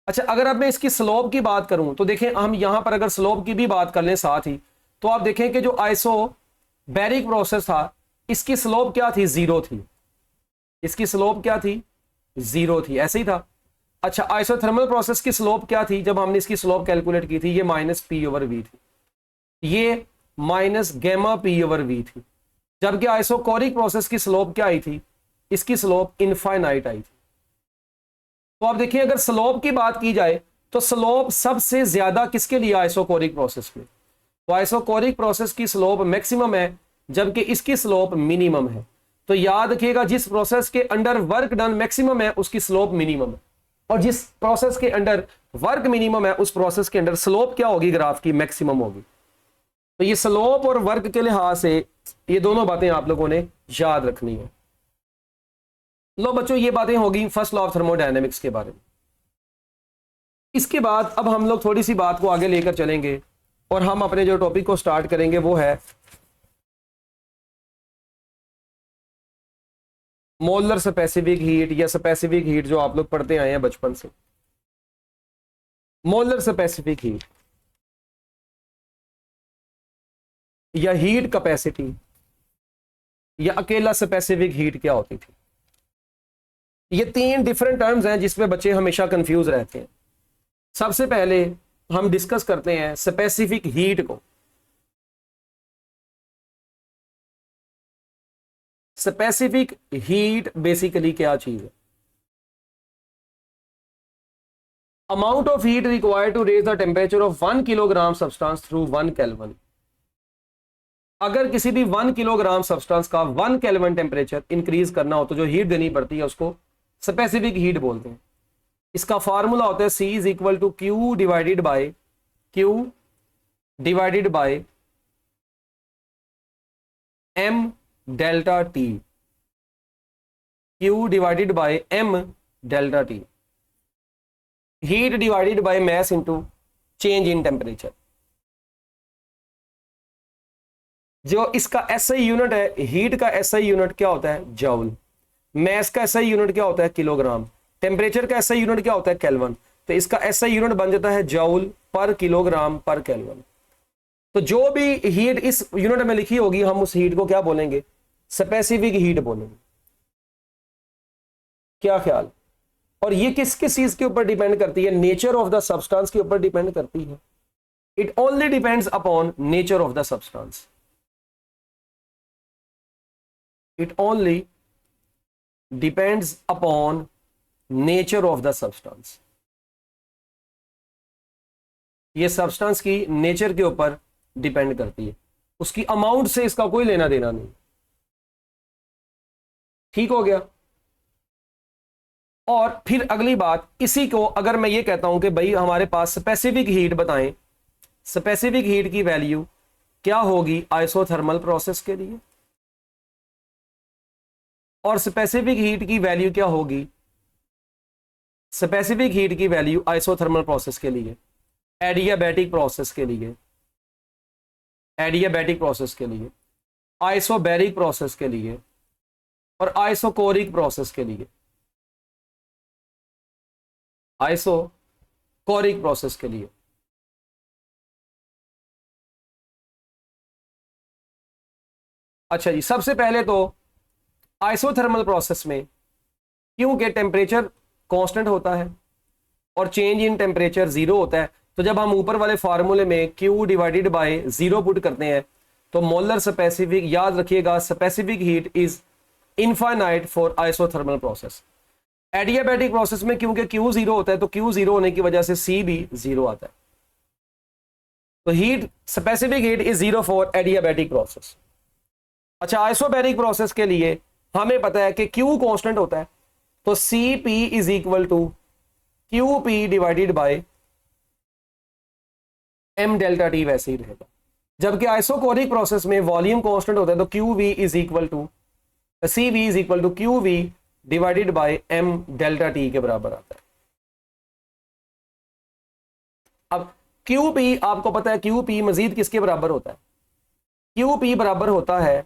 अच्छा, अगर अब मैं इसकी स्लोप की बात करूं तो देखें, हम यहां पर अगर स्लोप की भी बात कर लें साथ ही, तो आप देखें कि जो आइसोबैरिक प्रोसेस था, इसकी स्लोप क्या थी? जीरो थी। इसकी स्लोप क्या थी? जीरो थी, ऐसे ही था। अच्छा, आइसोथर्मल प्रोसेस की स्लोप क्या थी? जब हमने इसकी स्लोप कैलकुलेट की थी, ये माइनस पी ओवर वी थी, ये minus gamma P over V थी। जबकि आइसोकोरिक प्रोसेस की स्लोप क्या आई थी? इसकी स्लोप इनफाइनाइट आई थी। तो आप देखिए, अगर स्लोप की बात की जाए तो स्लोप सबसे ज्यादा किसके लिए? आइसोकोरिक प्रोसेस में। तो आइसोकोरिक प्रोसेस की स्लोप मैक्सिमम है, जबकि इसकी स्लोप मिनिमम है। तो याद रखिएगा, जिस प्रोसेस के अंडर वर्क डन मैक्सिमम है उसकी स्लोप मिनिमम है, और जिस प्रोसेस के अंडर वर्क मिनिमम है उस प्रोसेस के अंडर स्लोप क्या होगी? ग्राफ की मैक्सिमम होगी। तो ये स्लोप और वर्क के लिहाज से ये दोनों बातें आप लोगों ने याद रखनी है। लो बच्चों, ये बातें होगी फर्स्ट लॉ ऑफ थर्मोडायनेमिक्स के बारे में। इसके बाद अब हम लोग थोड़ी सी बात को आगे लेकर चलेंगे और हम अपने जो टॉपिक को स्टार्ट करेंगे वो है मोलर स्पेसिफिक हीट, या स्पेसिफिक हीट जो आप लोग पढ़ते आए हैं बचपन से। मोलर स्पेसिफिक हीट या हीट कैपेसिटी या अकेला स्पेसिफिक हीट क्या होती थी? ये तीन डिफरेंट टर्म्स हैं जिसमें बच्चे हमेशा कंफ्यूज रहते हैं। सबसे पहले हम डिस्कस करते हैं स्पेसिफिक हीट को। स्पेसिफिक हीट बेसिकली क्या चीज है? Amount of heat required to raise the temperature of 1 kilogram substance through 1 kelvin. अगर किसी भी 1 किलोग्राम सब्सटेंस का 1 केल्विन टेम्परेचर इंक्रीज करना हो तो जो हीट देनी पड़ती है उसको स्पेसिफिक हीट बोलते हैं। इसका फार्मूला होता है C is equal to Q divided by M delta T। Q divided by M delta T, heat divided by mass into change in temperature. जो इसका एसआई यूनिट है, हीट का एसआई यूनिट क्या होता है? जूल। मैस का SI unit क्या होता है? किलोग्राम। टेम्परेचर का एसआई यूनिट क्या होता है? केल्विन। तो इसका एसआई यूनिट बन जाता है जूल पर किलोग्राम पर केल्विन। तो जो भी हीट इस यूनिट में लिखी होगी हम उस हीट को क्या बोलेंगे? स्पेसिफिक हीट बोलेंगे। क्या ख्याल? और ये किस किस चीज के ऊपर डिपेंड करती है? नेचर ऑफ द सब्सटेंस के ऊपर डिपेंड करती है। It only depends upon nature of the substance. It only depends upon nature of the substance। ये सब्सटेंस की नेचर के ऊपर डिपेंड करती है, उसकी अमाउंट से इसका कोई लेना देना नहीं। ठीक हो गया। और फिर अगली बात, इसी को अगर मैं ये कहता हूं कि भाई हमारे पास स्पेसिफिक हीट बताएं, स्पेसिफिक हीट की वैल्यू क्या होगी आइसोथर्मल प्रोसेस के लिए, और स्पेसिफिक हीट की वैल्यू क्या होगी? स्पेसिफिक हीट की वैल्यू आइसोथर्मल प्रोसेस के लिए, एडियाबैटिक प्रोसेस के लिए, एडियाबैटिक प्रोसेस के लिए, आइसोबैरिक प्रोसेस के लिए और आइसोकोरिक प्रोसेस के लिए, आइसोकोरिक प्रोसेस के लिए। अच्छा जी, सबसे पहले तो आइसोथर्मल प्रोसेस में क्योंकि टेम्परेचर कांस्टेंट होता है और चेंज इन टेम्परेचर 0 होता है, तो जब हम ऊपर वाले फार्मूले में Q डिवाइडेड बाय 0 पुट करते हैं तो मोलर स्पेसिफिक, याद रखिएगा specific heat is infinite for isothermal process. Adiabatic process में क्योंकि Q 0 होता है तो Q 0 होने की वजह से C भी 0 आता है। तो heat, specific heat is 0 for adiabatic process. अच्छा, आइसोबैरिक प्रोसेस के लिए हमें पता है कि Q कांस्टेंट होता है, तो Cp is equal to QP divided by M delta T वैसे ही रहेगा। जबकि आइसोकोरिक प्रोसेस में वॉल्यूम कांस्टेंट होता है तो QV is equal to CV is equal to QV divided by M delta T के बराबर आता है। अब QP आपको पता है, QP मजीद किसके बराबर होता है? QP बराबर होता है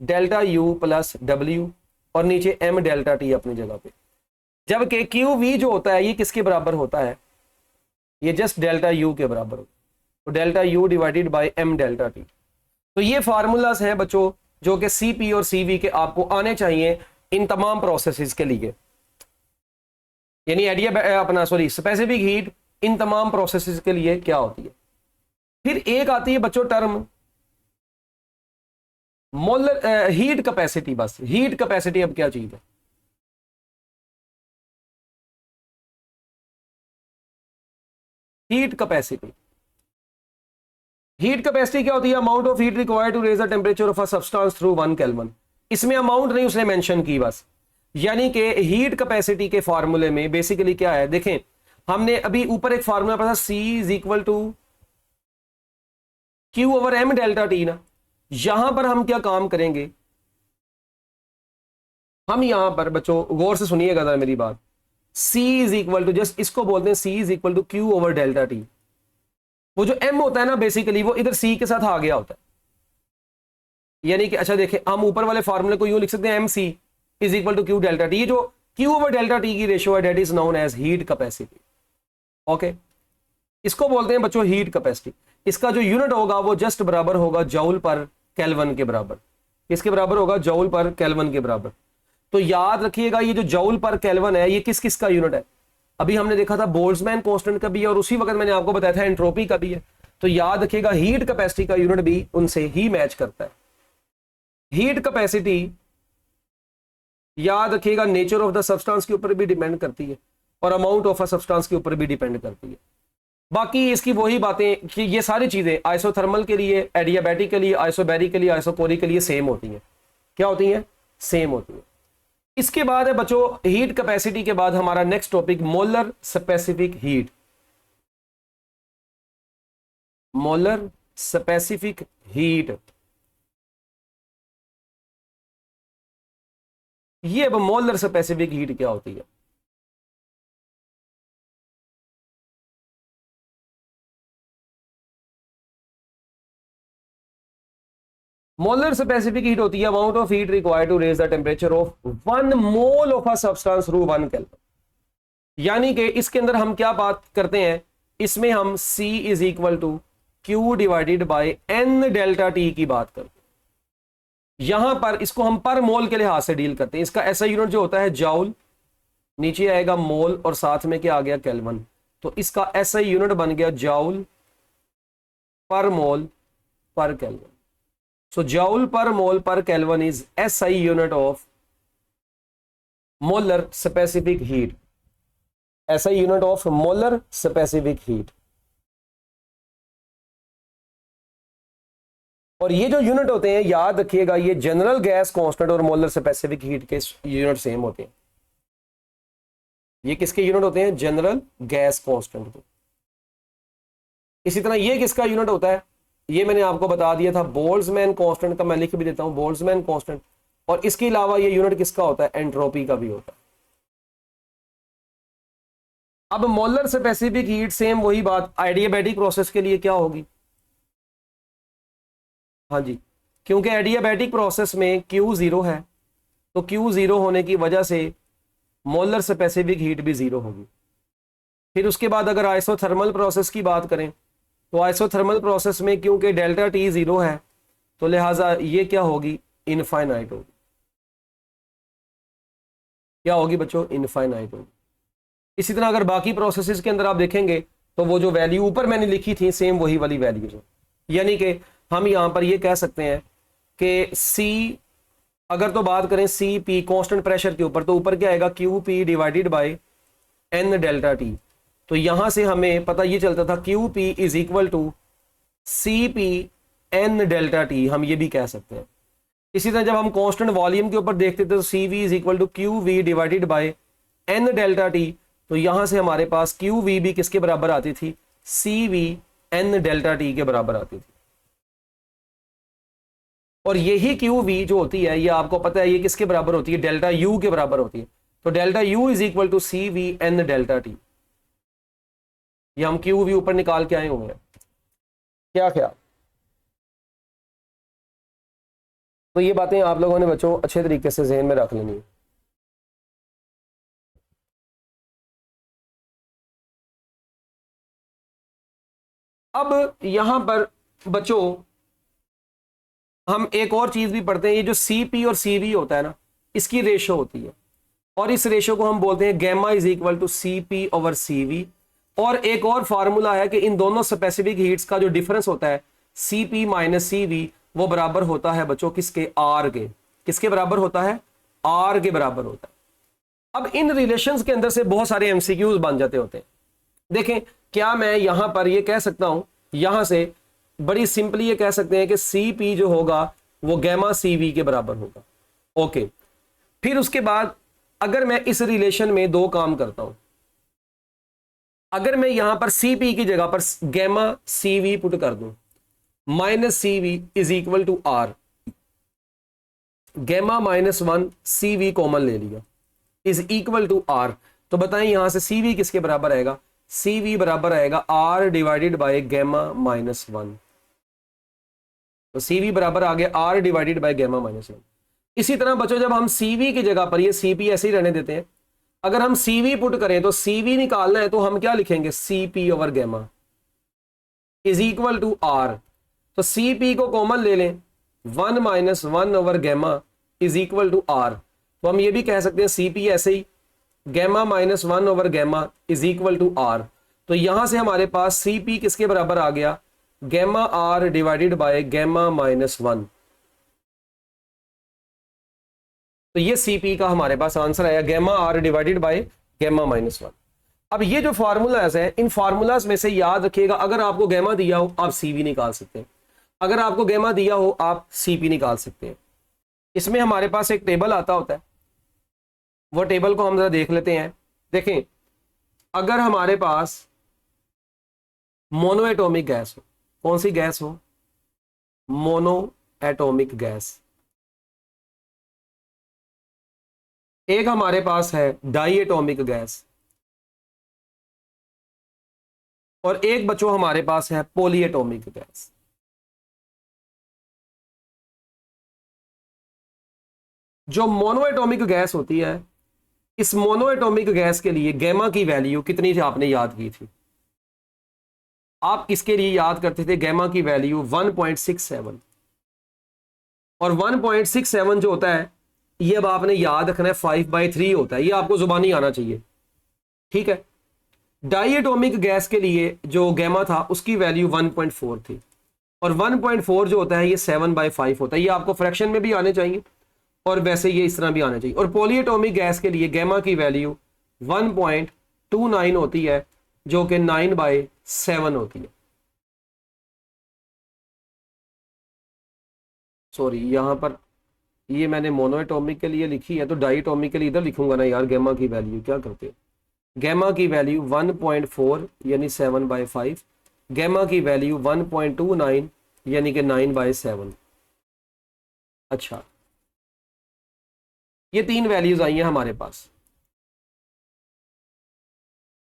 डेल्टा U प्लस W और नीचे M डेल्टा T अपनी जगह पे। जबकि QV जो होता है ये किसके बराबर होता है? ये जस्ट डेल्टा U के बराबर होता है, तो delta U divided by M delta T। तो ये फार्मूलाज हैं बच्चों जो कि CP और CV के आपको आने चाहिए इन तमाम प्रोसेसेस के लिए, यानी स्पेसिफिक हीट इन तमाम प्रोसेसेस के लिए क्या होती है। फिर एक आती है बच्चों टर्म मोलर हीट कैपेसिटी। बस हीट कैपेसिटी अब क्या चीज है? Heat capacity. हीट कैपेसिटी क्या होती है? Amount of heat required to raise the temperature of a substance through 1 kelvin. इसमें अमाउंट नहीं उसने मेंशन की बस, यानी कि हीट कैपेसिटी के फॉर्मूले में बेसिकली क्या है, देखें हमने अभी ऊपर एक फार्मूला पढ़ा C is equal to Q over M delta T ना। यहां पर हम क्या काम करेंगे? हम यहां पर बच्चों गौर से सुनिएगा जरा मेरी बात, C is equal to, just इसको बोलते हैं C is equal to Q over delta T। वो जो M होता है ना बेसिकली वो इधर C के साथ आ गया होता है, यानी कि अच्छा देखें हम ऊपर वाले फार्मूले को यूं लिख सकते हैं MC is equal to Q delta T। ये जो Q ओवर डेल्टा T की रेशियो है that is known as heat capacity. Okay, इसको बोलते हैं बच्चों हीट कैपेसिटी। इसका जो यूनिट होगा वो जस्ट बराबर होगा जूल पर केल्विन के बराबर। किसके बराबर होगा? जूल पर केल्विन के बराबर। तो याद रखिएगा ये जो जूल पर केल्विन है ये किस किस का यूनिट है? अभी हमने देखा था बोल्ट्जमैन कांस्टेंट का भी है और उसी वक्त मैंने आपको बताया था एंट्रोपी का भी है। तो याद रखिएगा हीट कैपेसिटी का यूनिट भी उनसे ही मैच करता है। हीट कैपेसिटी याद रखिएगा नेचर ऑफ द सब्सटेंस के ऊपर भी डिपेंड करती है और अमाउंट ऑफ अ सब्सटेंस के ऊपर भी डिपेंड करती है। बाकी इसकी वही बातें कि ये सारी चीजें आइसोथर्मल के लिए, एडियाबैटिक के लिए, आइसोबैरिक के लिए, आइसोकोरिक के लिए सेम होती हैं। क्या होती हैं? सेम होती हैं। इसके बाद है बच्चों हीट कैपेसिटी के बाद हमारा next topic molar specific heat. Molar specific heat, ये अब मोलर स्पेसिफिक हीट क्या होती है? मोलर स्पेसिफिक हीट होती है amount of heat required to raise the temperature of 1 mole of a substance through 1 kelvin. यानी कि इसके अंदर हम क्या बात करते हैं, इसमें हम C is equal to Q divided by N delta T की बात करते हैं। यहां पर इसको हम पर मोल के लिहाज से डील करते हैं। इसका ऐसा यूनिट जो होता है जाउल, नीचे आएगा मोल और साथ में क्या आ गया? केल्विन। तो इसका ऐसा यूनिट बन गया जाउल पर मोल पर kelvin. So joule per mole per Kelvin is SI unit of molar specific heat. SI unit of molar specific heat. और ये जो यूनिट होते हैं याद रखिएगा, ये जनरल गैस कांस्टेंट और मोलर स्पेसिफिक हीट के यूनिट सेम होते हैं। ये किसके यूनिट होते हैं? जनरल गैस कांस्टेंट के। इसी तरह ये किसका यूनिट होता है? ये मैंने आपको बता दिया था, बोल्ट्जमैन कांस्टेंट का। मैं लिख भी देता हूं बोल्ट्जमैन कांस्टेंट। और इसके अलावा ये यूनिट किसका होता है? एंट्रोपी का भी होता है। अब मोलर स्पेसिफिक हीट सेम वही बात एडियाबैटिक प्रोसेस के लिए क्या होगी? हाँ जी, क्योंकि एडियाबैटिक प्रोसेस में Q 0 है, तो Q 0 होने की वजह से मोलर स्पेसिफिक हीट भी 0 होगी। फिर उसके बाद अगर आइसोथर्मल प्रोसेस की बात करें तो आइसोथर्मल प्रोसेस में क्योंकि डेल्टा T 0 है तो लिहाजा ये क्या होगी? इनफाइनाइट होगी। क्या होगी बच्चों? इनफाइनाइट होगी। इसी तरह अगर बाकी प्रोसेसेस के अंदर आप देखेंगे तो वो जो वैल्यू ऊपर मैंने लिखी थी सेम वही वाली वैल्यूज है। यानी कि हम यहां पर ये कह सकते हैं कि C, अगर तो बात करें CP कांस्टेंट प्रेशर के ऊपर, तो ऊपर क्या आएगा? QP divided by N delta T। तो यहां से हमें पता ये चलता था QP is equal to CP N delta T, हम ये भी कह सकते हैं। इसी तरह जब हम कांस्टेंट वॉल्यूम के ऊपर देखते थे तो CV is equal to QV divided by N delta T। तो यहां से हमारे पास QV भी किसके बराबर आती थी? CV N डेल्टा T के बराबर आती थी। और यही QV जो होती है ये आपको पता है ये किसके बराबर होती है? डेल्टा U के बराबर होती है। तो delta U is equal to CV N delta T। ये हम QV ऊपर निकाल के आए हुए हैं। क्या ख्याल? तो ये बातें आप लोगों ने बच्चों अच्छे तरीके से ज़हन में रख लेनी है। अब यहां पर बच्चों हम एक और चीज भी पढ़ते हैं। ये जो CP और CV होता है ना, इसकी रेशो होती है और इस रेशो को हम बोलते हैं gamma is equal to CP over CV। और एक और फार्मूला है कि इन दोनों स्पेसिफिक हीट्स का जो डिफरेंस होता है CP माइनस CV, वो बराबर होता है बच्चों किसके? R के। किसके बराबर होता है? R के बराबर होता है। अब इन रिलेशंस के अंदर से बहुत सारे MCQs बन जाते होते हैं। देखें, क्या मैं यहां पर ये कह सकता हूं, यहां से बड़ी सिंपली ये कह सकते हैं कि CP जो होगा वो गैमा CV के बराबर होगा। ओके, फिर उसके बाद अगर मैं इस रिलेशन में दो काम करता हूं, अगर मैं यहां पर CP की जगह पर गैमा CV पुट कर दूं, minus CV is equal to R, gamma -1 CV common ले लिया इज इक्वल टू R। तो बताएं यहां से CV किसके बराबर आएगा? CV बराबर आएगा R डिवाइडेड बाय गैमा -1। तो CV बराबर आ गया R डिवाइडेड बाय गैमा -1। इसी तरह बच्चों जब हम CV की जगह पर ये CP ऐसे ही रहने देते हैं, अगर हम CV पुट करें तो CV निकालना है तो हम क्या लिखेंगे? CP over gamma is equal to R। तो CP को कॉमन ले लें, 1 - 1 over gamma is equal to R। तो हम ये भी कह सकते हैं CP ऐसे ही gamma -1 over gamma is equal to R। तो यहां से हमारे पास CP किसके बराबर आ गया? Gamma R divided by gamma -1। तो ये CP का हमारे पास आंसर आया, gamma R divided by gamma -1। अब ये जो फार्मूलाज है, इन फार्मूलाज में से याद रखिएगा, अगर आपको गैमा दिया हो आप सीवी निकाल सकते हैं, अगर आपको गैमा दिया हो आप सीपी निकाल सकते हैं। इसमें हमारे पास एक टेबल आता होता है, वो टेबल को हम जरा देख लेते हैं। देखें, अगर हमारे पास मोनो एटॉमिक गैस हो, कौन सी गैस हो? Mono atomic gas. एक हमारे पास है डाई एटॉमिक गैस, और एक बच्चों हमारे पास है पॉली एटॉमिक गैस। जो मोनो एटॉमिक गैस होती है, इस मोनो एटॉमिक गैस के लिए गैमा की वैल्यू कितनी थी आपने याद की थी? आप इसके लिए याद करते थे गैमा की वैल्यू 1.67, और 1.67 जो होता है ये अब आपने याद रखना है 5/3 होता है, ये आपको जुबानी आना चाहिए, ठीक है। डाई एटॉमिक गैस के लिए जो गैमा था उसकी वैल्यू 1.4 थी, और 1.4 जो होता है ये 7/5 होता है, ये आपको फ्रैक्शन में भी आने चाहिए और वैसे ये इस तरह भी आना चाहिए। और पॉली एटॉमिक गैस के लिए गैमा की वैल्यू 1.29 होती है, जो कि 9/7 होती है। सॉरी, यहां पर ये मैंने मोनो एटॉमिक के लिए लिखी है, तो डाई एटॉमिक के लिए इधर लिखूंगा ना यार। गैमा की वैल्यू क्या करते हैं, गैमा की वैल्यू 1.4 यानी 7/5, गैमा की वैल्यू 1.29 यानी कि 9/7। अच्छा, ये तीन वैल्यूज आई हैं हमारे पास।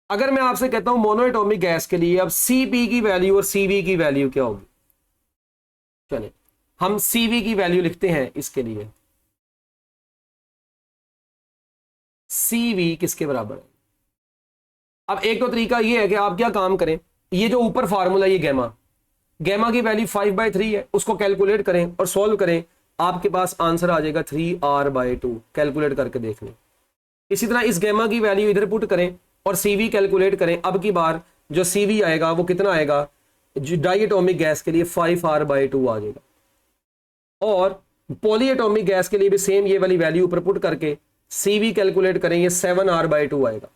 अगर मैं आपसे कहता हूं मोनो एटॉमिक गैस के लिए अब सीपी की वैल्यू और सीवी की वैल्यू क्या होगी? चलिए हम सीवी की वैल्यू लिखते हैं इसके लिए। सीवी किसके बराबर है? अब एक तो तरीका ये है कि आप क्या काम करें, ये जो ऊपर फार्मूला ये गैमा, गैमा की वैल्यू 5/3 है, उसको कैलकुलेट करें और सॉल्व करें, आपके पास आंसर आ जाएगा 3r/2। कैलकुलेट करके देख लें। इसी तरह इस गैमा की वैल्यू इधर पुट करें और सीवी कैलकुलेट करें। अब की बार जो सीवी आएगा वो कितना आएगा? जो डाई एटॉमिक गैस के लिए 5r/2 आ जाएगा, और पॉली एटॉमिक गैस के लिए भी सेम ये वाली वैल्यू ऊपर पुट करके सीवी कैलकुलेट करेंगे, 7r/2 आएगा।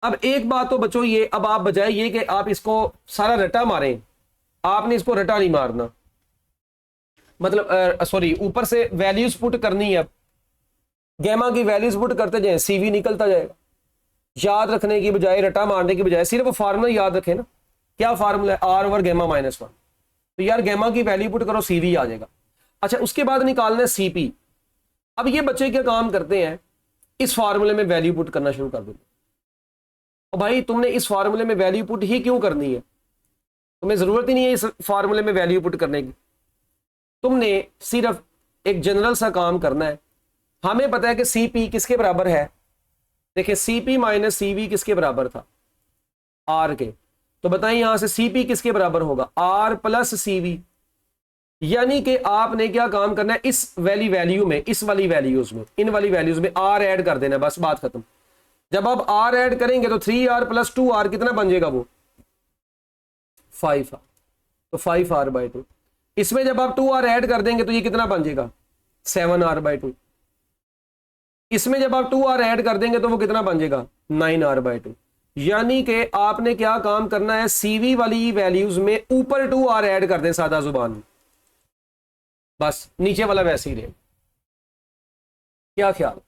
अब एक बात तो बच्चों ये, अब आप बजाय ये कि आप इसको सारा रटा मारें, आपने इसको रटा नहीं मारना, मतलब सॉरी ऊपर से वैल्यूज पुट करनी है। अब गैमा की वैल्यूज पुट करते जाए, सीवी निकलता जाएगा। याद रखने की बजाय, रटा मारने की बजाय सिर्फ फार्मूला याद रखें ना। क्या फार्मूला है? R over gamma -1। तो यार गैमा की वैल्यू पुट करो, सीवी आ जाएगा। अच्छा, उसके बाद निकालना है सीपी। अब ये बच्चे क्या काम करते हैं, इस फार्मूले में वैल्यू पुट करना शुरू कर देते। और भाई तुमने इस फार्मूले में वैल्यू पुट ही क्यों करनी है? तुम्हें जरूरत ही नहीं है इस फार्मूले में वैल्यू पुट करने की। तुमने सिर्फ एक जनरल सा काम करना है। हमें पता है कि सीपी किसके बराबर है। देखिए सीपी माइनस सीवी किसके बराबर था? आर के। तो बताइए यहां से सीपी किसके बराबर होगा? R plus CV. यानी कि आपने क्या काम करना है, इस वैल्यू में, इस वाली वैल्यूज में, इन वाली वैल्यूज में आर ऐड कर देना, बस बात खत्म। जब आप आर ऐड करेंगे तो 3r + 2r कितना बन जाएगा? वो 5r। तो 5r/2। इसमें जब आप 2r ऐड कर देंगे तो ये कितना बन जाएगा? 7r/2। इसमें जब आप 2r ऐड कर देंगे तो वो कितना बन जाएगा? 9r/2। यानी कि आपने क्या काम करना है, सीवी वाली वैल्यूज में ऊपर 2r ऐड कर दें, सादा जुबान में, बस नीचे वाला वैसे ही रहे। क्या ख्याल?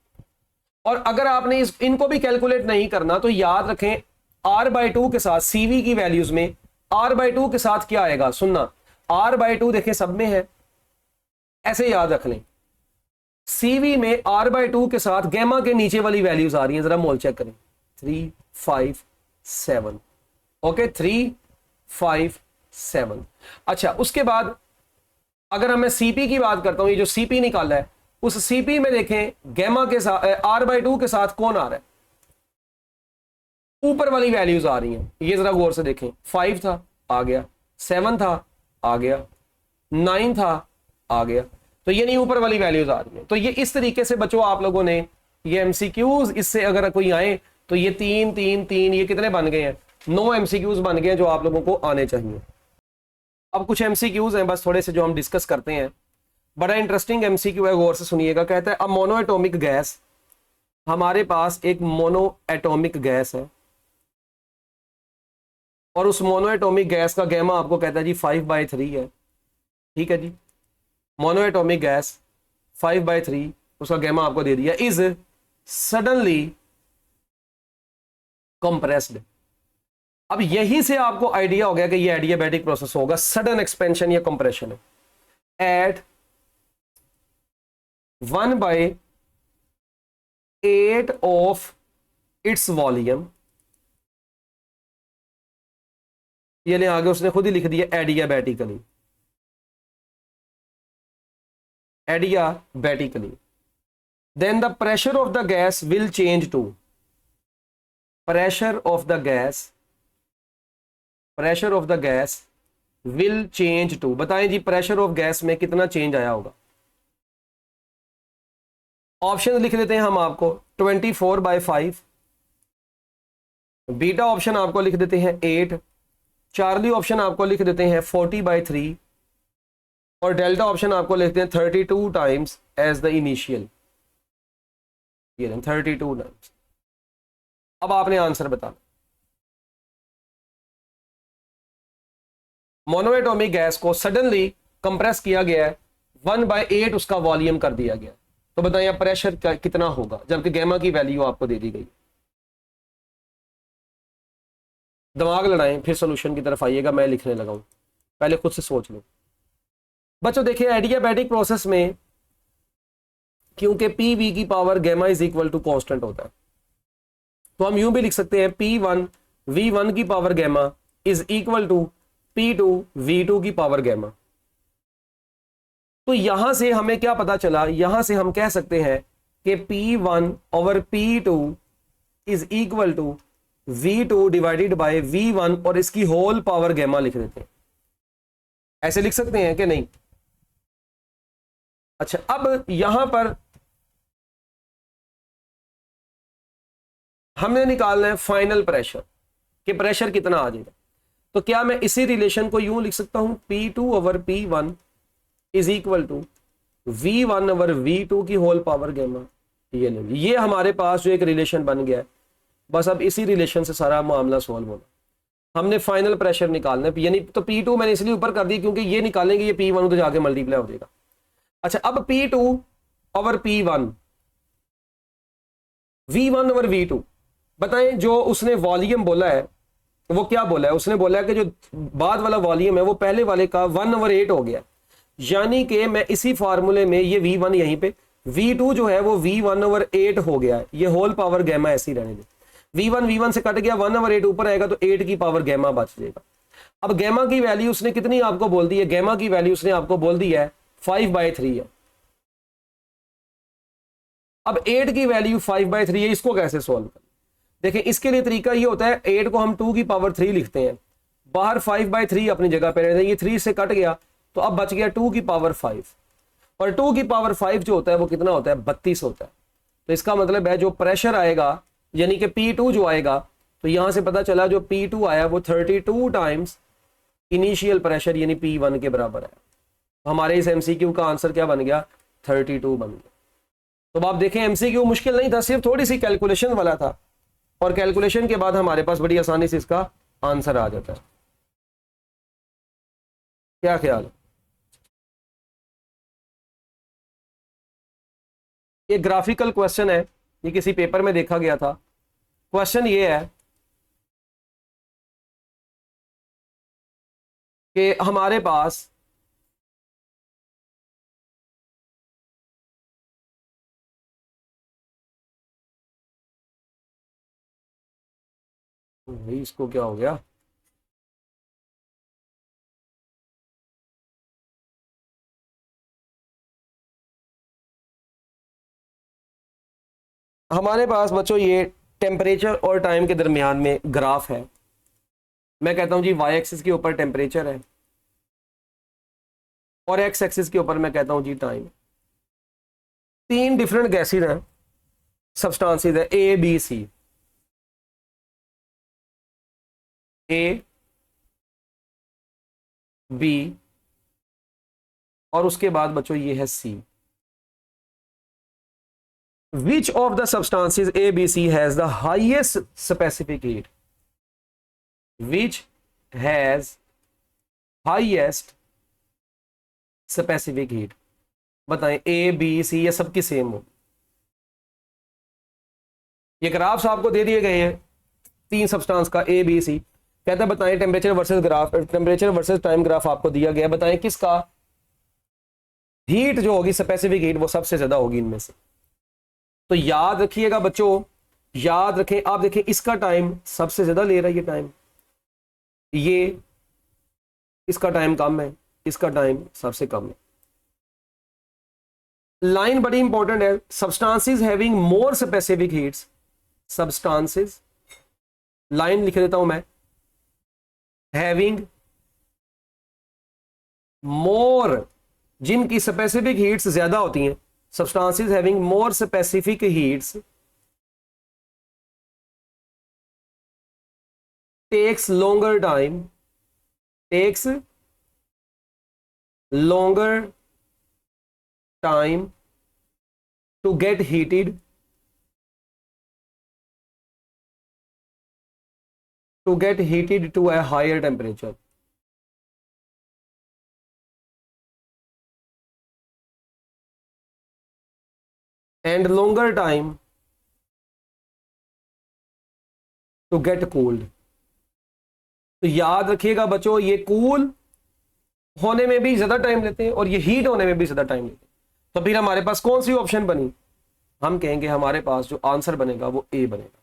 और अगर आपने इनको भी कैलकुलेट नहीं करना तो याद रखें r/2 के साथ सीवी की वैल्यूज में r/2 के साथ क्या आएगा? सुनना, r/2 देखें सब में है, ऐसे याद रख लें। सीवी में r/2 के साथ गैमा के नीचे वाली वैल्यूज आ रही हैं, जरा मोल चेक करें। 3, 5, 7। ओके, 3, 5, 7। अच्छा, उसके बाद अगर मैं सीपी की बात करता हूं, ये जो सीपी निकाला है, उस सीपी में देखें गैमा के साथ r/2 के साथ कौन आ रहा है? ऊपर वाली वैल्यूज आ रही हैं, ये जरा गौर से देखें। 5 था, आ गया। 7 था, आ गया। 9 था, आ गया। तो ये नहीं, ऊपर वाली वैल्यूज आ रही हैं। तो ये इस तरीके से बच्चों आप लोगों ने ये एमसीक्यूज, इससे अगर कोई आए तो ये 3, 3, 3, ये कितने बन गए हैं? 9 एमसीक्यूज बन गए हैं जो आप लोगों को आने चाहिए। अब कुछ एमसीक्यूज हैं बस थोड़े से जो हम डिस्कस करते हैं। बड़ा इंटरेस्टिंग एमसीक्यू है, गौर से सुनिएगा। कहता है अ मोनो एटॉमिक गैस हमारे पास एक मोनो एटॉमिक गैस है और उस मोनो एटॉमिक गैस का गैमा आपको कहता है जी 5/3 है। ठीक है जी, मोनो एटॉमिक गैस 5/3, उसका गैमा आपको दे दिया, इज सडनली कंप्रेस्ड। अब यहीं से आपको आइडिया हो गया कि ये एडियाबैटिक प्रोसेस होगा, सडन एक्सपेंशन या कंप्रेशन है एट 1/8 ऑफ इट्स वॉल्यूम। ये ले आगे उसने खुद ही लिख दिया adiabatically, adiabatically then the pressure of the gas will change to, pressure of the gas, pressure of the gas will change to, बताएं जी प्रेशर ऑफ गैस में कितना चेंज आया होगा। ऑप्शन लिख देते हैं हम आपको 24/5, बीटा ऑप्शन आपको लिख देते हैं 8, चार्ली ऑप्शन आपको लिख देते हैं 40/3 और डेल्टा ऑप्शन आपको लिखते हैं 32 times as the initial, 32 times. अब आपने आंसर बताना। मोनोएटॉमिक गैस को सडनली कंप्रेस किया गया है, 1/8 उसका वॉल्यूम कर दिया गया, तो बताइए प्रेशर कितना होगा, जबकि गैमा की वैल्यू आपको दे दी गई। दिमाग लड़ाएं फिर सोल्यूशन की तरफ आइएगा, मैं लिखने लगा हूं, पहले खुद से सोच लो। बच्चों देखिए एडियाबैटिक प्रोसेस में क्योंकि पी वी की power gamma is equal to constant होता है, तो हम यूं भी लिख सकते हैं P1 V1 की power gamma is equal to P2 V2 की पावर गैमा। तो यहां से हमें क्या पता चला, यहां से हम कह सकते हैं कि P1 over P2 is equal to V2 divided by V1 और इसकी होल पावर गैमा लिख देते हैं। ऐसे लिख सकते हैं कि नहीं? अच्छा, अब यहां पर हमने निकालना है फाइनल प्रेशर, कि प्रेशर कितना आ जाएगा। तो क्या मैं इसी रिलेशन को यूं लिख सकता हूं, P2 over P1 is equal to V1 over V2 की होल पावर गैमा। ये हमारे पास जो एक रिलेशन बन गया है, बस अब इसी रिलेशन से सारा मामला सॉल्व होना। हमने फाइनल प्रेशर निकालना है, यानी तो P2 मैंने इसलिए ऊपर कर दी क्योंकि ये निकालेंगे, ये P1 तो जाके मल्टीप्लाई हो जाएगा। अच्छा, अब P2 over P1, V1 over V2, बताएं जो उसने वॉल्यूम बोला है वो क्या बोला है, उसने बोला है कि जो बाद वाला वॉल्यूम है वो पहले वाले का 1/8 हो गया, यानी कि मैं इसी फार्मूले में ये V1 यहीं पे, V2 जो है वो V1/8 हो गया, ये होल पावर गैमा ऐसी रहने दे। V1 V1 से कट गया, 1/8 ऊपर आएगा तो 8 की पावर गैमा बच जाएगा। अब गैमा की वैल्यू उसने कितनी आपको बोल दी है, गैमा की वैल्यू उसने आपको बोल दी है 5/3 है। अब 8 की वैल्यू 5/3 है, इसको कैसे सोल्व करें? देखिए इसके लिए तरीका ये होता है, 8 को हम 2 की पावर 3 लिखते हैं, बाहर 5/3 अपनी जगह पे रहते हैं, ये 3 से कट गया तो अब बच गया 2 की पावर 5, और 2 की पावर 5 जो होता है वो कितना होता है, 32 होता है। तो इसका मतलब है जो प्रेशर आएगा यानी कि P2 जो आएगा, तो यहां से पता चला जो P2 आया वो 32 टाइम्स इनिशियल प्रेशर यानी P1 के बराबर है। हमारे इस MCQ का आंसर क्या बन गया, 32 बन गया। तो आप देखें MCQ मुश्किल नहीं था, सिर्फ थोड़ी सी कैलकुलेशन वाला था, और कैलकुलेशन के बाद हमारे पास बड़ी आसानी से इसका आंसर आ जाता है। क्या ख्याल है? ये ग्राफिकल क्वेश्चन है, ये किसी पेपर में देखा गया था। क्वेश्चन ये है कि हमारे पास भाई इसको क्या हो गया, हमारे पास बच्चों ये टेम्परेचर और टाइम के दरमियान में ग्राफ है। मैं कहता हूं जी वाई एक्सिस के ऊपर टेम्परेचर है और एक्स एक्सिस के ऊपर मैं कहता हूं जी टाइम। 3 डिफरेंट गैसेज हैं, सब्सटेंसेस है ए बी सी, ए बी और उसके बाद बच्चों ये है C. Which of the substances A B C has the highest specific heat, which has highest specific heat, बताएं ए बी सी ये सबकी सेम हो। ये ग्राफ्स आपको दे दिए गए हैं तीन सब्सटेंस का ए बी सी, कहता है बताएं temperature versus graph, temperature versus time graph आपको दिया गया है, बताएं किसका हीट जो होगी स्पेसिफिक हीट वो सबसे ज्यादा होगी इनमें से। तो याद रखिएगा बच्चों, याद रखें, आप देखें इसका टाइम सबसे ज्यादा ले रहा है ये टाइम, ये इसका टाइम कम है, इसका टाइम सबसे कम है। लाइन बड़ी इंपॉर्टेंट है, substances having more specific heats, substances, line लिख देता हूं मैं, हैविंग मोर, जिनकी स्पेसिफिक हीट्स ज्यादा होती हैं, substances having more specific heats takes longer time, takes longer time to get heated, to get heated to a higher temperature. And longer time to get cooled. तो याद रखिएगा बच्चों, ये cool होने में भी ज्यादा टाइम लेते हैं और ये हीट होने में भी ज्यादा टाइम लेते हैं। तो फिर हमारे पास कौन सी ऑप्शन बनी, हम कहेंगे हमारे पास जो आंसर बनेगा वो ए बनेगा।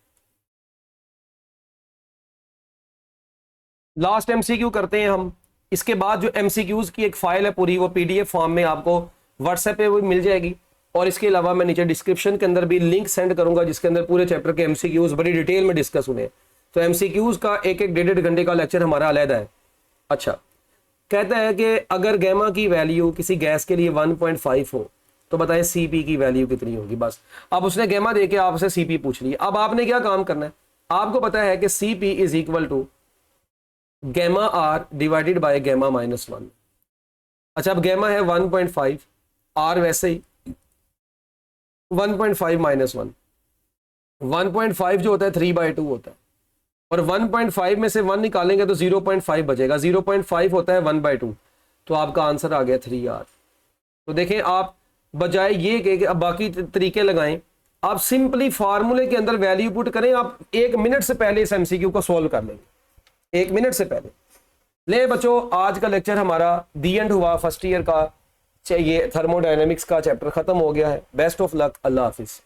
लास्ट एमसीक्यू करते हैं हम, इसके बाद जो एमसीक्यूज की एक फाइल है पूरी, वो पीडीएफ फॉर्म में आपको व्हाट्सएप पे वो मिल जाएगी, और इसके अलावा मैं नीचे डिस्क्रिप्शन के अंदर भी लिंक सेंड करूंगा जिसके अंदर पूरे चैप्टर के एमसीक्यूज बड़ी डिटेल में डिस्कस हुए हैं। तो एमसीक्यूज का एक एक 1.5 घंटे का लेक्चर हमारा अलग है। अच्छा, कहता है कि अगर गैमा की वैल्यू किसी गैस के लिए 1.5 हो तो बताएं सीपी की वैल्यू कितनी होगी। बस अब उसने गैमा दे के आपसे सीपी पूछ ली, अब आपने क्या काम करना है, आपको पता है कि CP is equal to gamma R divided by gamma -1। अच्छा, अब गैमा है 1.5, आर वैसे ही 1.5 -1, 1.5 जो होता है 3/2 होता है, और 1.5 में से 1 निकालेंगे तो 0.5 बचेगा, 0.5 होता है 1/2, तो आपका आंसर आ गया 3R। तो देखें, आप बजाय ये कि अब बाकी तरीके लगाएं, आप सिंपली फार्मूले के अंदर वैल्यू पुट करें। आप 1 मिनट से पहले इस एमसीक्यू को सॉल्व कर लेंगे, 1 मिनट से पहले। ले बच्चों, आज का लेक्चर हमारा दी एंड हुआ फर्स्ट ईयर का, ये थर्मोडायनेमिक्स का चैप्टर खत्म हो गया है। Best of luck, Allah Hafiz.